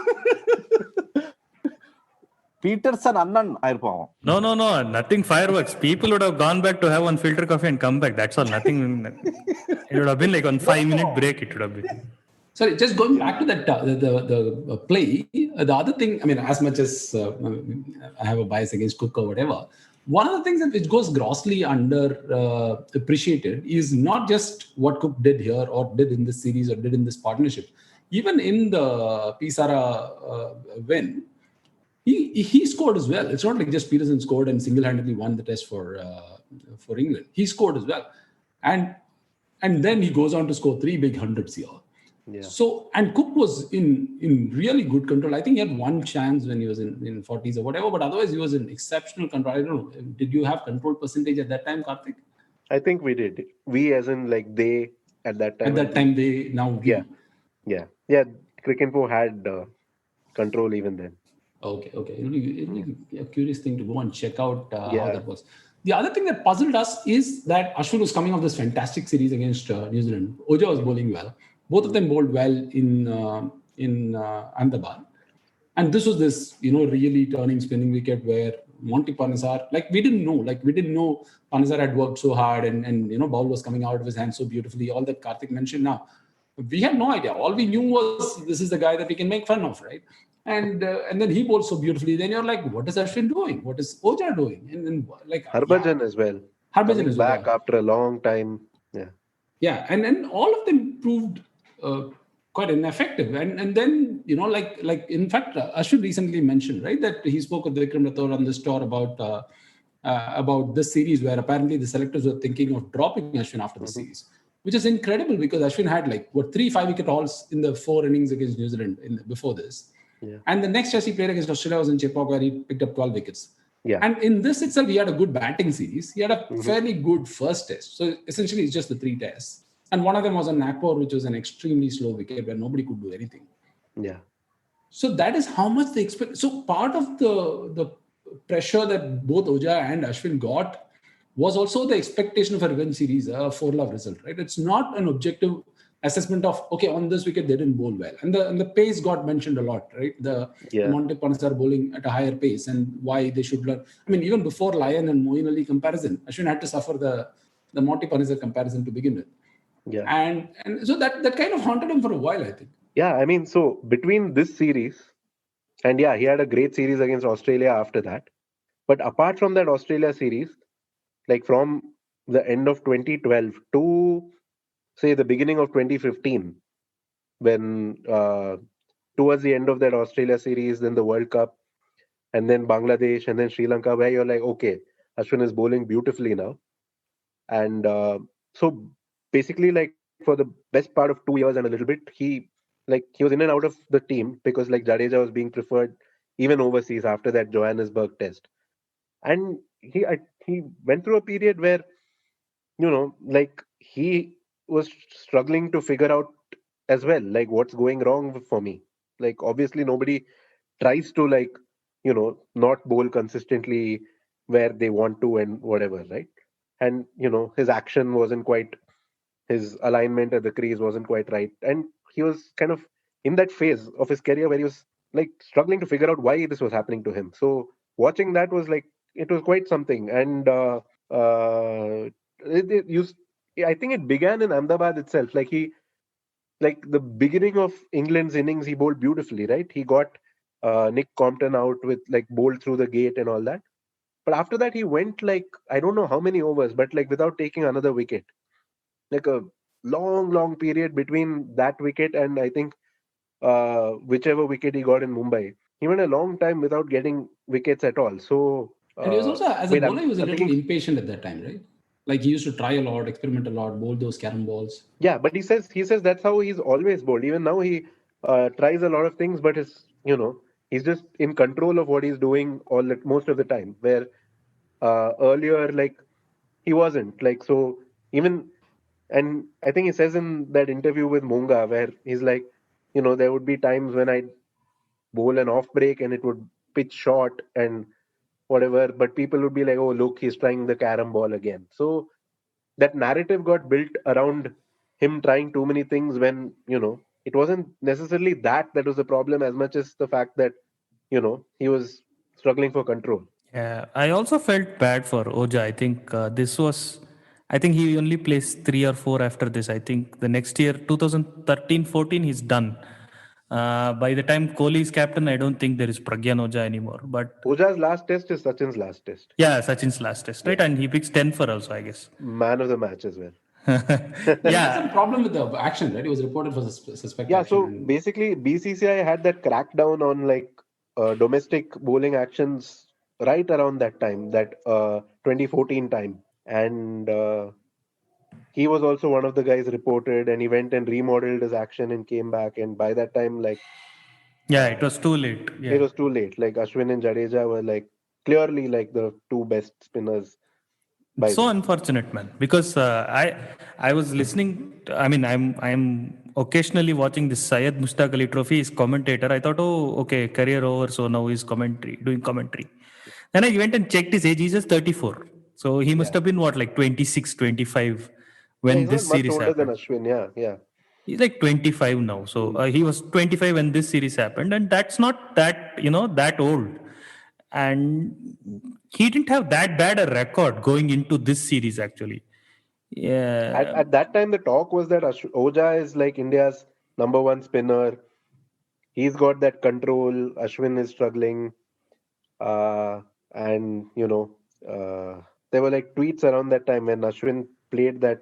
Pietersen Annan Airpong.
No, nothing fireworks. People would have gone back to have one filter coffee and come back. That's all. Nothing. It would have been like on 5-minute break. It would have been.
Sorry, just going back to that the play. The other thing, I mean, as much as I have a bias against Cook or whatever, one of the things which goes grossly under appreciated is not just what Cook did here or did in this series or did in this partnership. Even in the Pujara win, he scored as well. It's not like just Pietersen scored and single-handedly won the test for England. He scored as well, and then he goes on to score 3 big hundreds here.
Yeah.
So, and Cook was in really good control. I think he had one chance when he was in 40s or whatever, but otherwise he was in exceptional control. I don't know. Did you have control percentage at that time, Karthik?
I think we did. We, as in like they, at that time.
At that time, they, now we.
Yeah. Cricinfo had control even then.
Okay. It'll be a curious thing to go and check out how that was. The other thing that puzzled us is that Ashwin was coming off this fantastic series against New Zealand. Oja was bowling well. Both of them bowled well in Ahmedabad. And this was this, really turning spinning wicket where Monty Panesar, we didn't know Panesar had worked so hard and ball was coming out of his hands so beautifully, all that Karthik mentioned now. We had no idea. All we knew was this is the guy that we can make fun of, right? And then he bowled so beautifully. Then you're like, what is Ashwin doing? What is Oja doing? And then
Harbhajan as well.
Harbhajan is
back after a long time. Yeah.
Yeah, and then all of them proved quite ineffective. And then, in fact, Ashwin recently mentioned, right, that he spoke with Vikram Rathore on this tour about this series where apparently the selectors were thinking of dropping Ashwin after the series, which is incredible because Ashwin had 3 5-wicket hauls in the 4 innings against New Zealand before this.
Yeah.
And the next test he played against Australia was in Chepauk where he picked up 12 wickets.
Yeah.
And in this itself, he had a good batting series. He had a fairly good first test. So essentially, it's just the 3 tests. And one of them was on Nagpur, which was an extremely slow wicket where nobody could do anything.
Yeah.
So that is how much they expect. So part of the pressure that both Oja and Ashwin got was also the expectation of a revenge series, a 4-love result, right? It's not an objective assessment of, okay, on this wicket, they didn't bowl well. And the pace got mentioned a lot, right? The Monty Panesar bowling at a higher pace and why they should learn. I mean, even before Lyon and Moeen Ali comparison, Ashwin had to suffer the Monty Panesar comparison to begin with.
Yeah.
And so that kind of haunted him for a while, I think.
Yeah, I mean, so between this series, and he had a great series against Australia after that. But apart from that Australia series, from the end of 2012 to, say, the beginning of 2015, when towards the end of that Australia series, then the World Cup, and then Bangladesh, and then Sri Lanka, where you're like, okay, Ashwin is bowling beautifully now. And so basically, for the best part of 2 years and a little bit, he was in and out of the team because Jadeja was being preferred even overseas after that Johannesburg test. And he went through a period where, like he was struggling to figure out as well, like what's going wrong for me. Like obviously nobody tries to like, not bowl consistently where they want to and whatever, right? And his action wasn't quite, his alignment at the crease wasn't quite right, and he was kind of in that phase of his career where he was like struggling to figure out why this was happening to him. So watching that was like, it was quite something. And uh it used, I think it began in Ahmedabad itself. Like like the beginning of England's innings, he bowled beautifully, right? He got Nick Compton out with like bowled through the gate and all that. But after that, he went like, I don't know how many overs, but like without taking another wicket. Like a long period between that wicket and I think whichever wicket he got in Mumbai. He went a long time without getting wickets at all. So,
And he was also, as a
wait,
bowler, he was a
I'm
little
thinking,
impatient at that time, right? Like he used to try a lot, experiment a lot, bowl those carom balls.
yeah, but he says that's how he's always bowled. Even now he tries a lot of things, but he's just in control of what he's doing most of the time. Where earlier, like he wasn't. Like so, even, and I think he says in that interview with Munga where he's like, there would be times when I bowl an off break and it would pitch short and whatever, but people would be like, oh look, he's trying the carom ball again. So that narrative got built around him trying too many things when it wasn't necessarily that was the problem as much as the fact that he was struggling for control.
Yeah, I also felt bad for Oja. I think I think he only plays 3 or 4 after this. I think the next year, 2013-14, he's done. By the time Kohli is captain, I don't think there is Pragyan Oja anymore. But
Puja's last test is Sachin's last test.
yeah, Sachin's last test, right?
Yeah,
And he picks 10 for also, I guess.
man of the match as well.
He had some
Yeah,
problem with the action, right? He was reported for suspect
Yeah,
action.
so
And
basically BCCI had that crackdown on like domestic bowling actions right around that time, that 2014 time. And he was also one of the guys reported, and he went and remodeled his action and came back. And by that time, like
yeah, it
uh,
was too late.
it
Yeah.
was too late. Like Ashwin and Jadeja were like clearly like the two best spinners
It's
by
so
then.
unfortunate, man. Because I was listening. I mean, I'm occasionally watching this Syed Mushtaq Ali Trophy. He's commentator. I thought, oh, okay, career over. So now he's doing commentary. Then I went and checked his age. He's just 34. So he must
Yeah,
have been what, like 26, 25
yeah,
when
he's not
this
much
series
older than
happened.
Ashwin. Yeah, yeah.
He's like 25 now. So
Mm.
he was 25 when this series happened, and that's not that old. And he didn't have that bad a record going into this series actually.
At
Yeah,
at that time, the talk was that Oja is like India's number one spinner. He's got that control. Ashwin is struggling, and there were like tweets around that time when Ashwin played that.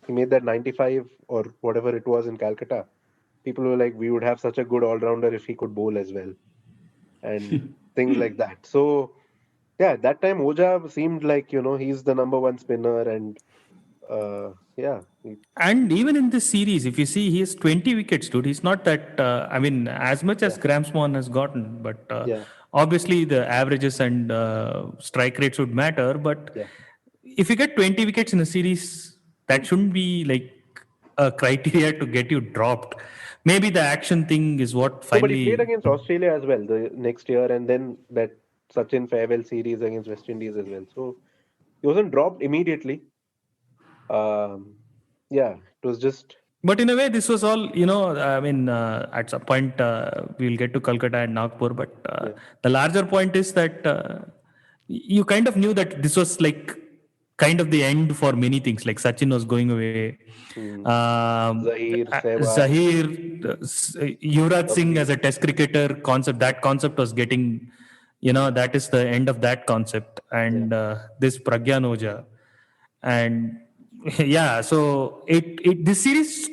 He made that 95 or whatever it was in Calcutta. People were like, we would have such a good all rounder if he could bowl as well, and things like that. So yeah, at that time Oja seemed like he's the number one spinner, and yeah,
and even in this series, if you see, he has 20 wickets, dude. He's not that. I mean, as much as
yeah,
Graham Swan has gotten, but
yeah,
obviously the averages and strike rates would matter. But
yeah.
if you get 20 wickets in a series, that shouldn't be like a criteria to get you dropped. Maybe the action thing is what
No, but he played
finally.
against Australia as well the next year, and then that Sachin farewell series against West Indies as well. So he wasn't dropped immediately. Um, yeah, it was just
But in a way, this was all, I mean, at some point, we'll get to Calcutta and Nagpur. But
yeah.
the larger point is that you kind of knew that this was like kind of the end for many things. Like Sachin was going away.
Hmm.
Um,
Zahir, Sehwag,
Zahir, Yuvraj Singh as
Gambhir.
a test cricketer that concept was getting, that is the end of that concept.
Yeah.
And this Pragyan Oja. And yeah, so it this series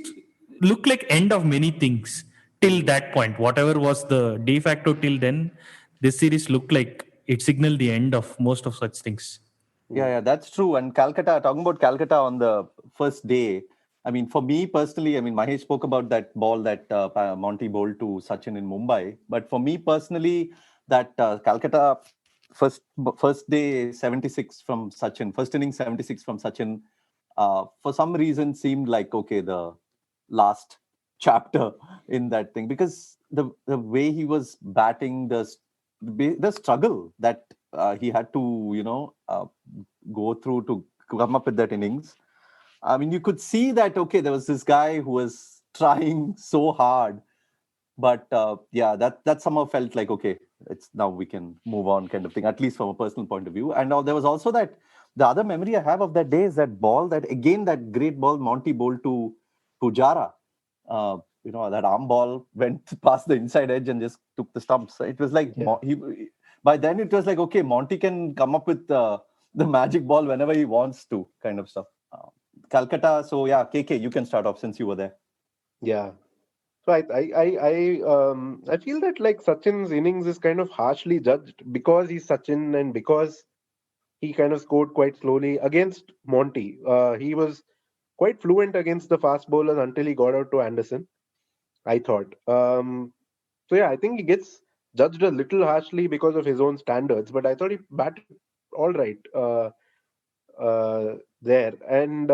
looked like end of many things till
Hmm.
that point. Whatever was the de facto till then, this series looked like it signaled the end of most of such things.
Yeah,
Hmm.
yeah, that's true. And Calcutta, talking about Calcutta on the first day, I mean, for me personally, I mean, Mahesh spoke about that ball that Monty bowled to Sachin in Mumbai. But for me personally, that Calcutta first day 76 from Sachin, first inning 76 from Sachin, for some reason seemed like okay the last chapter in that thing, because the way he was batting, the struggle that he had to go through to come up with that innings. I mean, you could see that okay, there was this guy who was trying so hard, but that somehow felt like okay, it's now we can move on kind of thing, at least from a personal point of view. And now there was also that the other memory I have of that day is that ball, that again that great ball Monty bowled to Pujara. That arm ball went past the inside edge and just took the stumps. It was like by then it was like okay, Monty can come up with the magic ball whenever he wants to, kind of stuff. Calcutta. So yeah, KK, you can start off since you were there.
Yeah. So I feel that like Sachin's innings is kind of harshly judged because he's Sachin and because he kind of scored quite slowly against Monty. He was quite fluent against the fast bowlers until he got out to Anderson, I thought. So yeah, I think he gets judged a little harshly because of his own standards, but I thought he batted all right there. And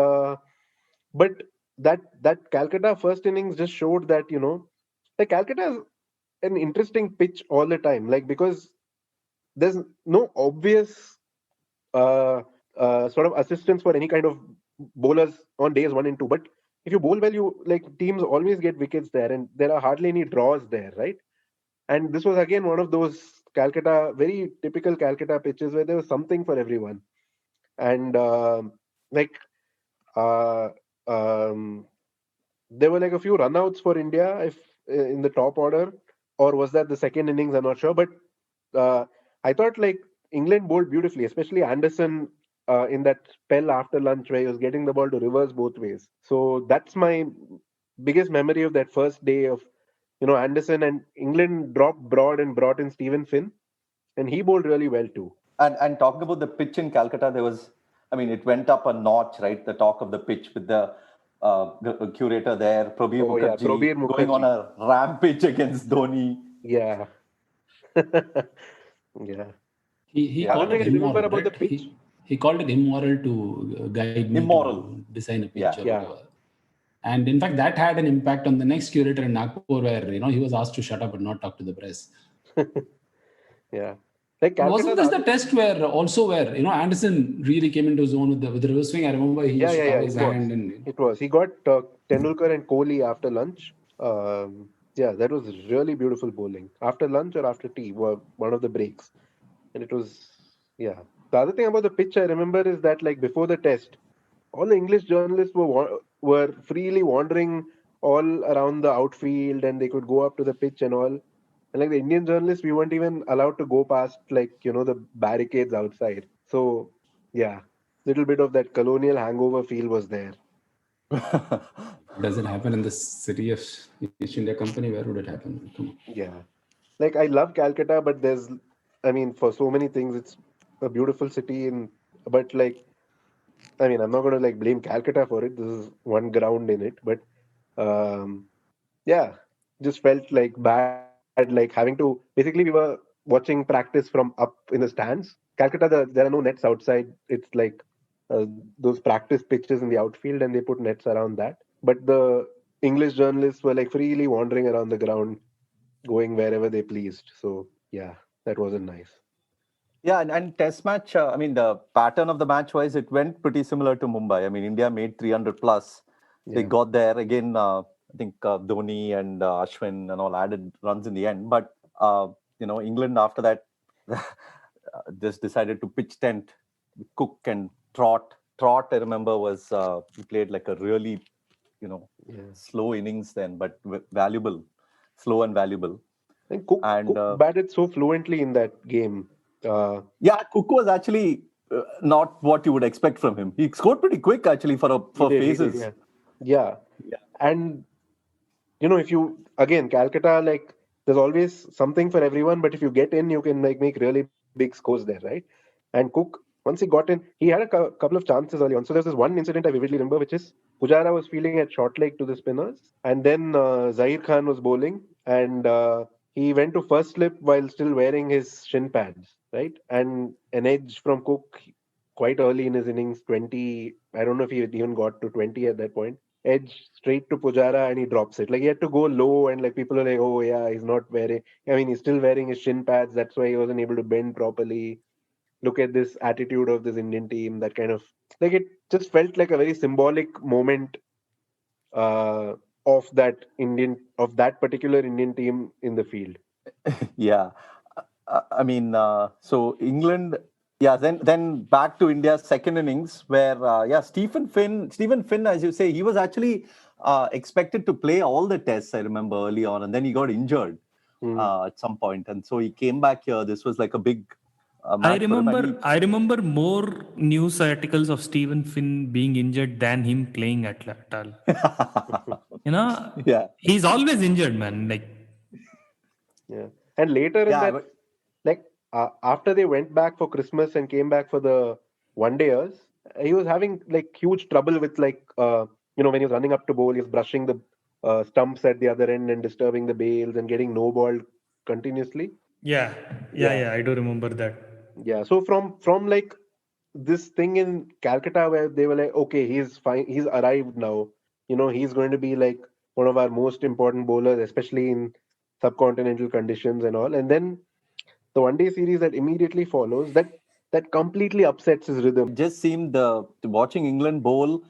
but that Calcutta first innings just showed that like Calcutta is an interesting pitch all the time, like because there's no obvious sort of assistance for any kind of bowlers on days 1 and 2. But if you bowl well, you like teams always get wickets there, and there are hardly any draws there, right? And this was again one of those Calcutta, very typical Calcutta pitches where there was something for everyone. And like uh, um, there were like a few runouts for India if in the top order, or was that the second innings? I'm not sure, but I thought like England bowled beautifully, especially Anderson in that spell after lunch where he was getting the ball to reverse both ways. So that's my biggest memory of that first day of Anderson. And England dropped Broad and brought in Stephen Finn, and he bowled really well too.
And talking about the pitch in Calcutta, there was, I mean, it went up a notch, right? The talk of the pitch with the curator there, Probir
Oh yeah,
Mukherjee,
Probir
going on
Mukherjee.
a rampage against Dhoni.
Yeah. Yeah.
He
Other
called
thing
it
I remember
immoral,
about the
right?
pitch.
He called it immoral to guide me
Immoral.
to design a pitch
Yeah.
or
Yeah.
whatever. And in fact, that had an impact on the next curator in Nagpur, where he was asked to shut up and not talk to the press.
Yeah. Like
But
Calcutta,
wasn't this the test where Anderson really came into his own with the reverse swing? I remember he used to cover his hand and
It was. He got Tendulkar and Kohli after lunch. Yeah, that was really beautiful bowling. After lunch or after tea were one of the breaks. And it was, yeah. The other thing about the pitch I remember is that like before the test, all the English journalists were freely wandering all around the outfield, and they could go up to the pitch and all. And like the Indian journalists, we weren't even allowed to go past like the barricades outside. So yeah, little bit of that colonial hangover feel was there.
does it happen in the city of East India Company? Where would it happen? Come on.
Yeah, like I love Calcutta, but I mean, for so many things, it's a beautiful city, but like, I mean, I'm not gonna like blame Calcutta for it. This is one ground in it, but yeah, just felt like bad, like having to. Basically, we were watching practice from up in the stands. Calcutta, there are no nets outside. It's like those practice pitches in the outfield, and they put nets around that. But the English journalists were like freely wandering around the ground, going wherever they pleased. So yeah, that wasn't nice.
Yeah, and test match, I mean, the pattern of the match wise, it went pretty similar to Mumbai. I mean, India made 300 plus. They
Yeah.
got there again. I think Dhoni and Ashwin and all added runs in the end. But, England after that just decided to pitch tent, Cook and Trot. Trot, I remember, he played like a really, slow innings then, but valuable, slow and valuable.
And Cook batted so fluently in that game.
Yeah, Cook was actually not what you would expect from him. He scored pretty quick actually for phases.
He did, yeah. And if you again Calcutta, like there's always something for everyone, but if you get in, you can like make really big scores there, right? And Cook, once he got in, he had a couple of chances early on. So there's this one incident I vividly remember, which is Pujara was fielding at short leg to the spinners, and then Zahir Khan was bowling, and he went to first slip while still wearing his shin pads. right? And an edge from Cook quite early in his innings, 20. I don't know if he even got to 20 at that point. Edge straight to Pujara and he drops it. Like he had to go low and like people are like, oh yeah, he's not wearing. I mean, he's still wearing his shin pads. That's why he wasn't able to bend properly. Look at this attitude of this Indian team. That kind of like it just felt like a very symbolic moment uh, of that particular Indian team in the field.
Yeah. I mean, so England, yeah, then back to India's second innings where, Stephen Finn, as you say, he was actually expected to play all the tests, I remember early on, and then he got injured at some point. And so he came back here. This was like a big match for him. And
I remember more news articles of Stephen Finn being injured than him playing at all.
Yeah.
He's always injured, man. Like,
yeah. And later in that, like after they went back for Christmas and came back for the one dayers, he was having like huge trouble with like when he was running up to bowl, he was brushing the stumps at the other end and disturbing the bails and getting no balled continuously.
yeah, I do remember that.
Yeah. So from like this thing in Calcutta where they were like, okay, he's fine, he's arrived now. He's going to be like one of our most important bowlers, especially in subcontinental conditions and all. And then the one day series that immediately follows that completely upsets his rhythm.
It just seemed watching England bowl,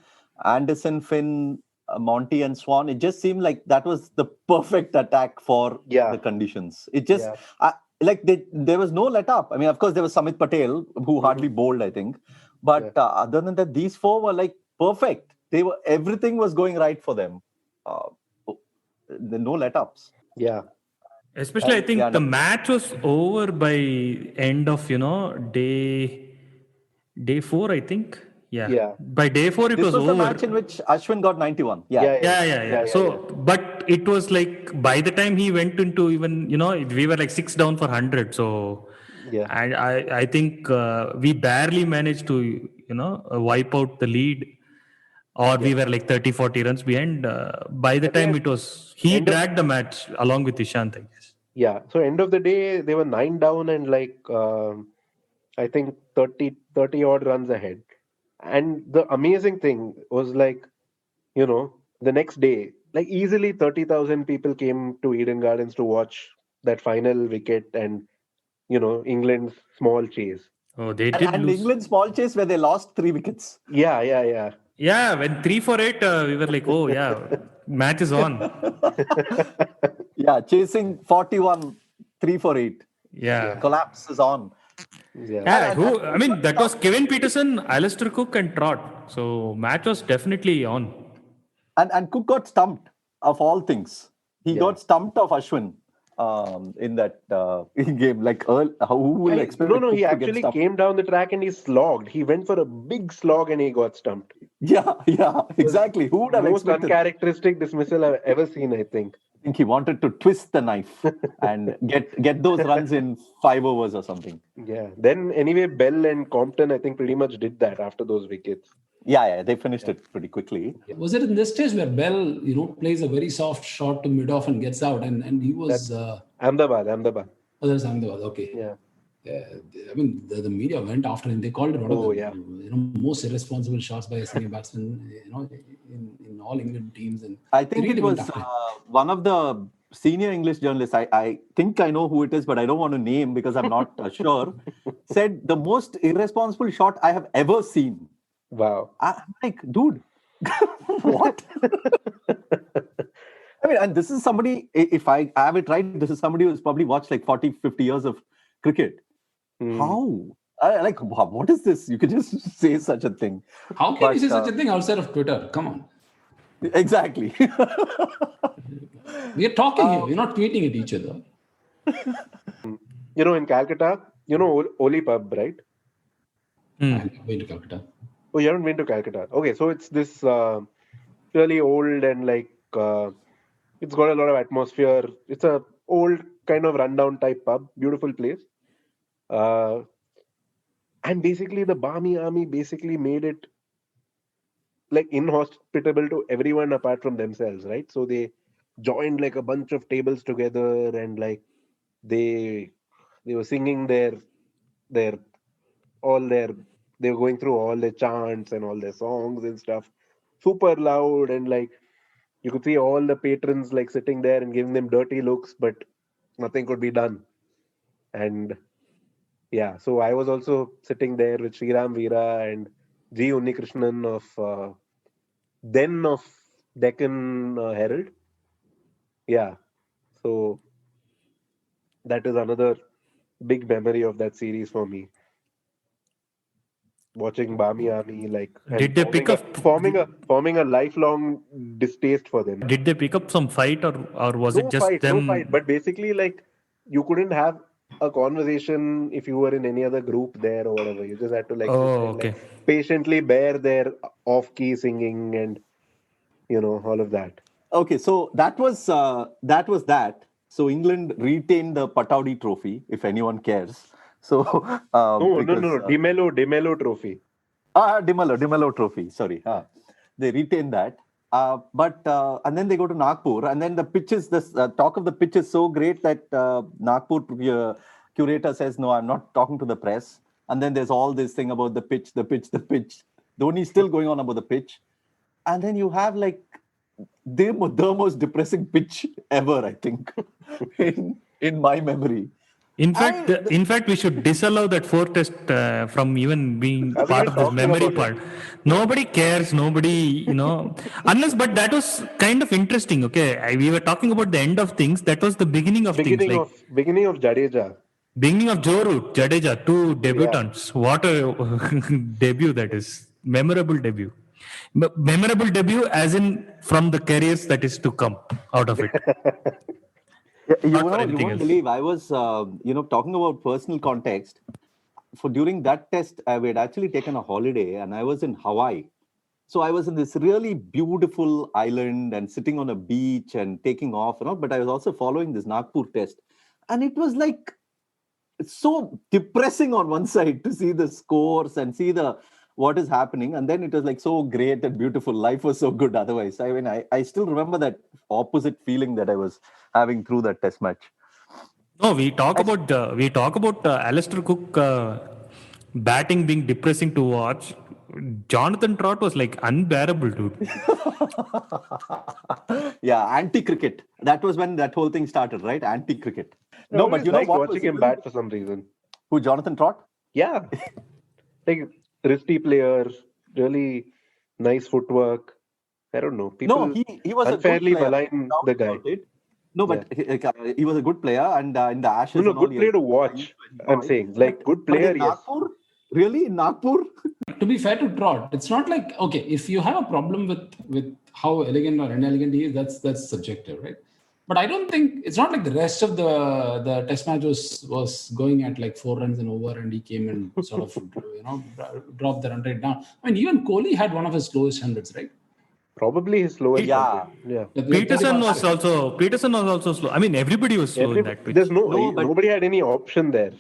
Anderson, Finn, Monty, and Swan. It just seemed like that was the perfect attack for the conditions. It just there was no let up. I mean, of course, there was Samit Patel who hardly bowled, I think, but other than that, these four were like perfect. Everything was going right for them. No let ups.
Yeah.
Especially, I think the match was over by end of day 4. I think. Yeah. By day 4, it was over.
This was the match in which Ashwin got 91.
Yeah. So, but it was like by the time he went into even we were like 6 down for 100. So, and I think we barely managed to wipe out the lead, or we were like 30-40 runs behind. By the time it was, he dragged the match along with Ishant, I guess.
Yeah. So end of the day, they were 9 down and like I think 30 odd runs ahead. And the amazing thing was like, the next day, like easily 30,000 people came to Eden Gardens to watch that final wicket and, England's small chase.
Oh, they did
and
lose.
England's small chase where they lost 3 wickets.
Yeah.
Yeah, when 3 for 8, we were like, oh yeah, match is on.
Yeah, chasing 41, 3 for 8.
Yeah.
Collapse is on.
Yeah, I mean, that was Kevin Pietersen, Alastair Cook, and Trott. So match was definitely on.
And Cook got stumped of all things. He got stumped of Ashwin in that game. Like, who will expect?
No, he actually came down the track and he slogged. He went for a big slog and he got stumped.
Yeah, exactly. Who would have
most
expected?
uncharacteristic dismissal I've ever seen, I think.
I think he wanted to twist the knife and get those runs in 5 overs or something.
Yeah. Then anyway, Bell and Compton, I think, pretty much did that after those wickets.
Yeah, they finished it pretty quickly.
Was it in this stage where Bell, plays a very soft shot to mid-off and gets out, and he was
Ahmedabad.
Oh, that's Ahmedabad. Okay.
Yeah.
I mean, the media went after him. They called it one of the most irresponsible shots by a senior batsman, in all England teams. And
I think it was one of the senior English journalists. I think I know who it is, but I don't want to name because I'm not sure. Said the most irresponsible shot I have ever seen.
Wow.
I'm like, dude, what? I mean, and this is somebody, if I have it right, this is somebody who's probably watched like 40, 50 years of cricket. How? What is this? You could just say such a thing.
How can you say such a thing outside of Twitter? Come on.
Exactly.
We are talking here. We're not tweeting at each other.
In Calcutta, Oli Pub, right?
I've been to Calcutta.
Oh, you haven't been to Calcutta? Okay, so it's this really old and like it's got a lot of atmosphere. It's a old kind of rundown type pub, beautiful place. And basically the Barmy army basically made it like inhospitable to everyone apart from themselves, right? So they joined like a bunch of tables together and like they were singing their their they were going through all their chants and all their songs and stuff, super loud, and like you could see all the patrons like sitting there and giving them dirty looks, but nothing could be done. And yeah, so I was also sitting there with Sriram Veera and G. Unnikrishnan of Deccan Herald. Yeah, so that is another big memory of that series for me. Watching Bami Ami, like, and
Did they pick up
forming a lifelong distaste for them.
Did they pick up some fight, or was it just
No
them?
fight, but basically, like, you couldn't have a conversation if you were in any other group there or whatever. You just had to like, sit there,
Okay.
like, patiently bear their off-key singing and all of that.
Okay, so that was that. So England retained the Pataudi Trophy, if anyone cares. So
No, De Mello Trophy.
De Mello Trophy. Sorry, they retained that. But and then they go to Nagpur, and then the pitches. This talk of the pitch is so great that Nagpur curator says, "No, I'm not talking to the press." And then there's all this thing about the pitch. Dhoni's still going on about the pitch, and then you have like the most depressing pitch ever, I think, in my memory.
In fact, we should disallow that 4 test from even being part of this memory part. Nobody cares. Nobody, unless. But that was kind of interesting. Okay, we were talking about the end of things. That was the beginning of things.
Beginning of Jadeja.
Beginning of Joe Root, Jadeja, 2 debutants. Yeah. What a debut that is! Memorable debut. Memorable debut, as in from the careers that is to come out of it.
You won't believe, I was, talking about personal context. During that test, we had actually taken a holiday, and I was in Hawaii. So I was in this really beautiful island and sitting on a beach and taking off, but I was also following this Nagpur test. And it was like, it's so depressing on one side to see the scores and see what is happening. And then it was like so great and beautiful. Life was so good otherwise. I mean, I still remember that opposite feeling that I was having through that test match.
No, we talk about Alastair Cook batting being depressing to watch. Jonathan Trott was like unbearable, dude.
Yeah, anti-cricket. That was when that whole thing started, right? Anti-cricket.
No, but you know what? Watching him bat for some reason.
Who, Jonathan Trott?
Yeah. Like, wristy player, really nice footwork. I don't know. People
he was
unfairly
a good player.
malign the guy.
No, but he was a good player, and in the Ashes.
No, good player to watch. I'm saying, like, good player.
Yes. Nagpur? Really, in Nagpur?
To be fair to Trott, it's not like, okay, if you have a problem with how elegant or inelegant he is, that's subjective, right? But I don't think it's not like the rest of the test match was going at like 4 runs and over, and he came and sort of dropped the run rate down. I mean, even Kohli had one of his slowest hundreds, right?
Probably his slowest.
Yeah.
Pietersen was also slow. I mean, everybody was slow in that pitch.
There's nobody had any option there.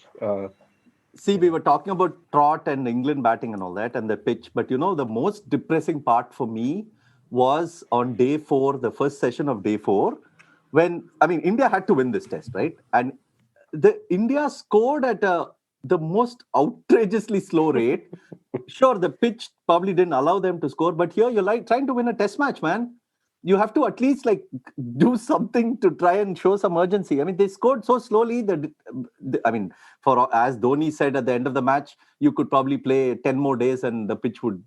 See, we were talking about Trott and England batting and all that and the pitch, but the most depressing part for me was on day 4, the first session of day 4, when, India had to win this test, right? And India scored at the most outrageously slow rate. Sure, the pitch probably didn't allow them to score, but here you're like trying to win a test match, man. You have to at least like do something to try and show some urgency. I mean, they scored so slowly that, as Dhoni said at the end of the match, you could probably play 10 more days and the pitch would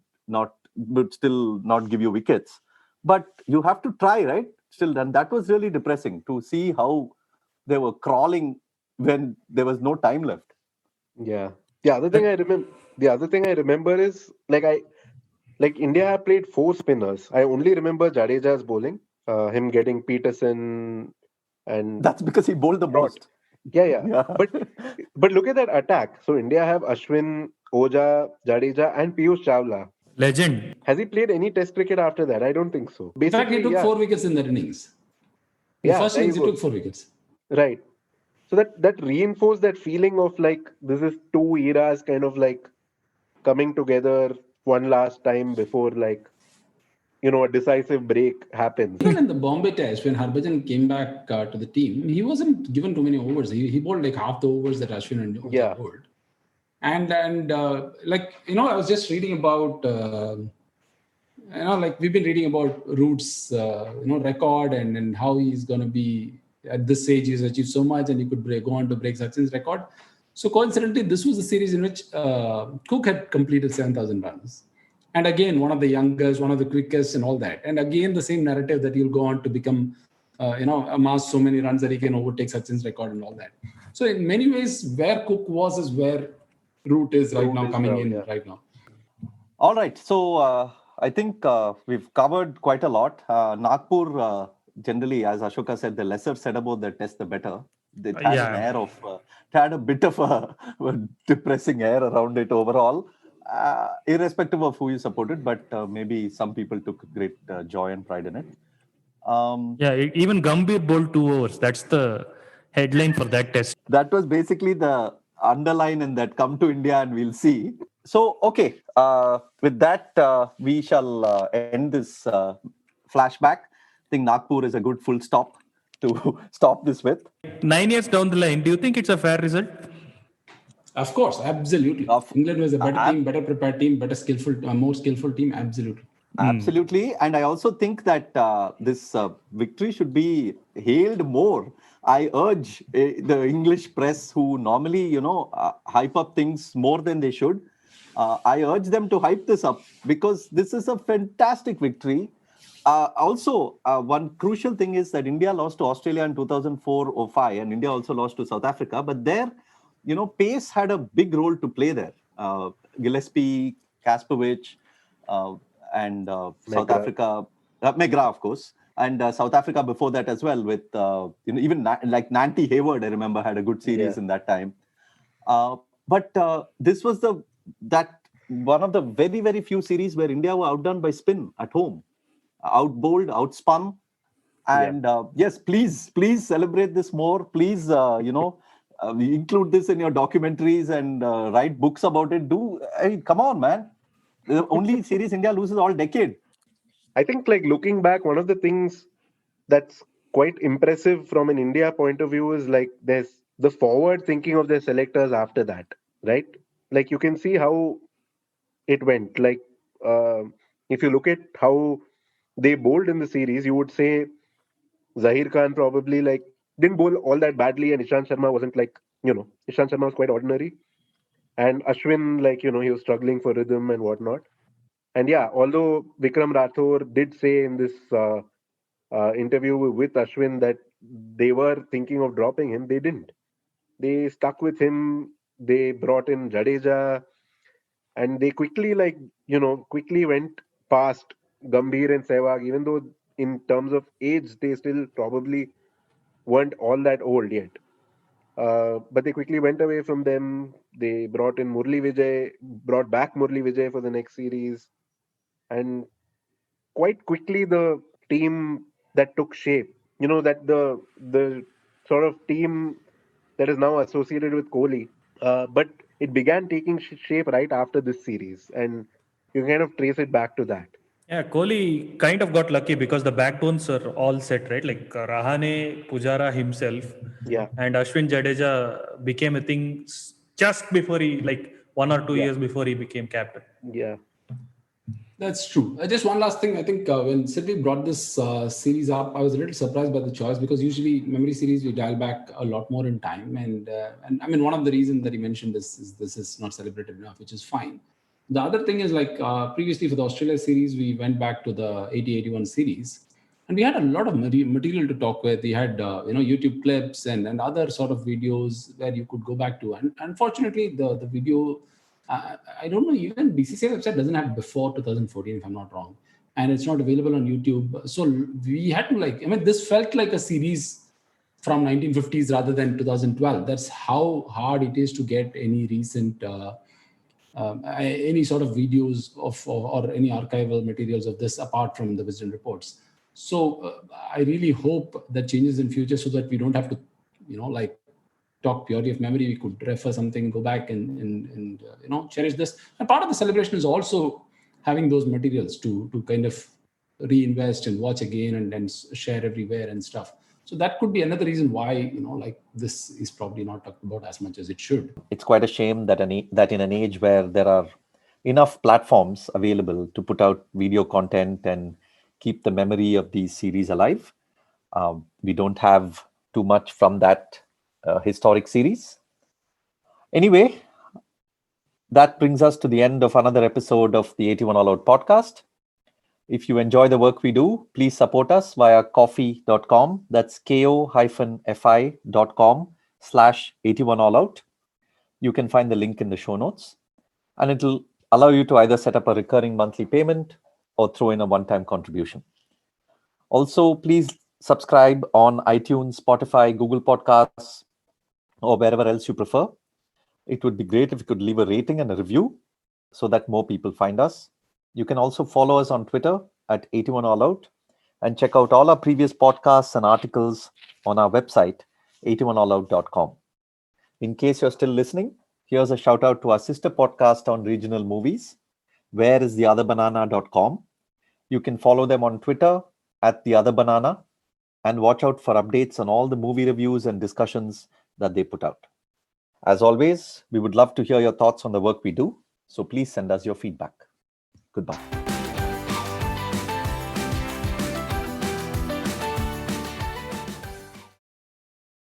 still not give you wickets. But you have to try, right? Still, and that was really depressing to see how they were crawling when there was no time left.
Yeah. The other thing I remember is like India have played 4 spinners. I only remember Jadeja's bowling, him getting Pietersen, and
that's because he bowled the most.
Yeah. But look at that attack. So India have Ashwin, Oja, Jadeja, and Piyush Chawla.
Legend.
Has he played any Test cricket after that? I don't think so.
In fact, he took 4 wickets in that innings. The first innings, he took 4 wickets.
Right. So that reinforced that feeling of like this is 2 eras kind of like coming together one last time before like a decisive break happens.
Even in the Bombay test, when Harbhajan came back to the team, he wasn't given too many overs. He bowled like half the overs that Ashwin and Oja bowled. And I was just reading about we've been reading about Root's record and how he's going to be at this age. He's achieved so much, and he could go on to break Sachin's record. So coincidentally, this was the series in which Cook had completed 7,000 runs. And again, one of the youngest, one of the quickest and all that. And again, the same narrative that he'll go on to become, amass so many runs that he can overtake Sachin's record and all that. So in many ways, where Cook was is where Root is right now, coming in right now.
All right. So I think we've covered quite a lot. Nagpur, generally, as Ashoka said, the lesser said about the test, the better. It had an air of, it had a bit of a depressing air around it overall. Irrespective of who you supported, but maybe some people took great joy and pride in it.
Even Gambhir bowled 2 overs. That's the headline for that test.
That was basically the underline in that, come to India and we'll see. So, okay, with that, we shall end this flashback. I think Nagpur is a good full stop to stop this with.
9 years down the line, do you think it's a fair result?
Of course, absolutely. England was a better team, better prepared team, better skillful, more skillful team. Absolutely.
Absolutely. And I also think that this victory should be hailed more. I urge the English press, who normally, hype up things more than they should. I urge them to hype this up, because this is a fantastic victory. Also, one crucial thing is that India lost to Australia in 2004-05, and India also lost to South Africa. But there, pace had a big role to play there. Gillespie, Kasperwich, and South Africa, McGrath, of course, and South Africa before that as well, with even like Nanty Hayward, I remember, had a good series in that time. But this was one of the very, very few series where India were outdone by spin at home, outbowled, outspun. And yes, please celebrate this more. Please, include this in your documentaries and write books about it. Come on, man. The only series India loses all decade.
I think, looking back, one of the things that's quite impressive from an India point of view is there's the forward thinking of their selectors after that, right? You can see how it went. If you look at how they bowled in the series, you would say Zahir Khan probably didn't bowl all that badly, and Ishant Sharma wasn't Ishant Sharma was quite ordinary. And Ashwin, he was struggling for rhythm and whatnot. And although Vikram Rathore did say in this interview with Ashwin that they were thinking of dropping him, they didn't. They stuck with him. They brought in Jadeja, and they quickly went past Gambhir and Sehwag, even though in terms of age they still probably weren't all that old yet. But they quickly went away from them. They brought in brought back Murli Vijay for the next series. And quite quickly, the team that took shape, that the sort of team that is now associated with Kohli, but it began taking shape right after this series. And you kind of trace it back to that.
Yeah, Kohli kind of got lucky because the backbones are all set, right? Rahane, Pujara himself, and Ashwin Jadeja became a thing just before he, 1 or 2 years before he became captain.
Yeah.
That's true. Just one last thing. I think when Sidney brought this series up, I was a little surprised by the choice, because usually memory series, we dial back a lot more in time. And I mean, one of the reasons that he mentioned this is not celebrated enough, which is fine. The other thing is previously for the Australia series, we went back to the 80-81 series, and we had a lot of material to talk with. We had YouTube clips and other sort of videos where you could go back to. And unfortunately, the video, I don't know, even BCCI website doesn't have before 2014, if I'm not wrong, and it's not available on YouTube. So we had to this felt like a series from 1950s rather than 2012. That's how hard it is to get any recent any sort of videos or any archival materials of this apart from the Wisden reports. So I really hope that changes in future, so that we don't have to, talk purely of memory. We could refer something, go back and cherish this. And part of the celebration is also having those materials to kind of reinvest and watch again and share everywhere and stuff. So that could be another reason why, like this is probably not talked about as much as it should.
It's quite a shame that that in an age where there are enough platforms available to put out video content and keep the memory of these series alive, we don't have too much from that historic series. Anyway, that brings us to the end of another episode of the 81 All Out podcast. If you enjoy the work we do, please support us via ko-fi.com. That's ko-fi.com/81 All Out. You can find the link in the show notes, and it'll allow you to either set up a recurring monthly payment or throw in a one-time contribution. Also, please subscribe on iTunes, Spotify, Google Podcasts, or wherever else you prefer. It would be great if you could leave a rating and a review so that more people find us. You can also follow us on Twitter at 81 All Out and check out all our previous podcasts and articles on our website, 81allout.com. In case you're still listening, here's a shout out to our sister podcast on regional movies, whereistheotherbanana.com. You can follow them on Twitter at theotherbanana and watch out for updates on all the movie reviews and discussions that they put out. As always, we would love to hear your thoughts on the work we do, so please send us your feedback. Goodbye.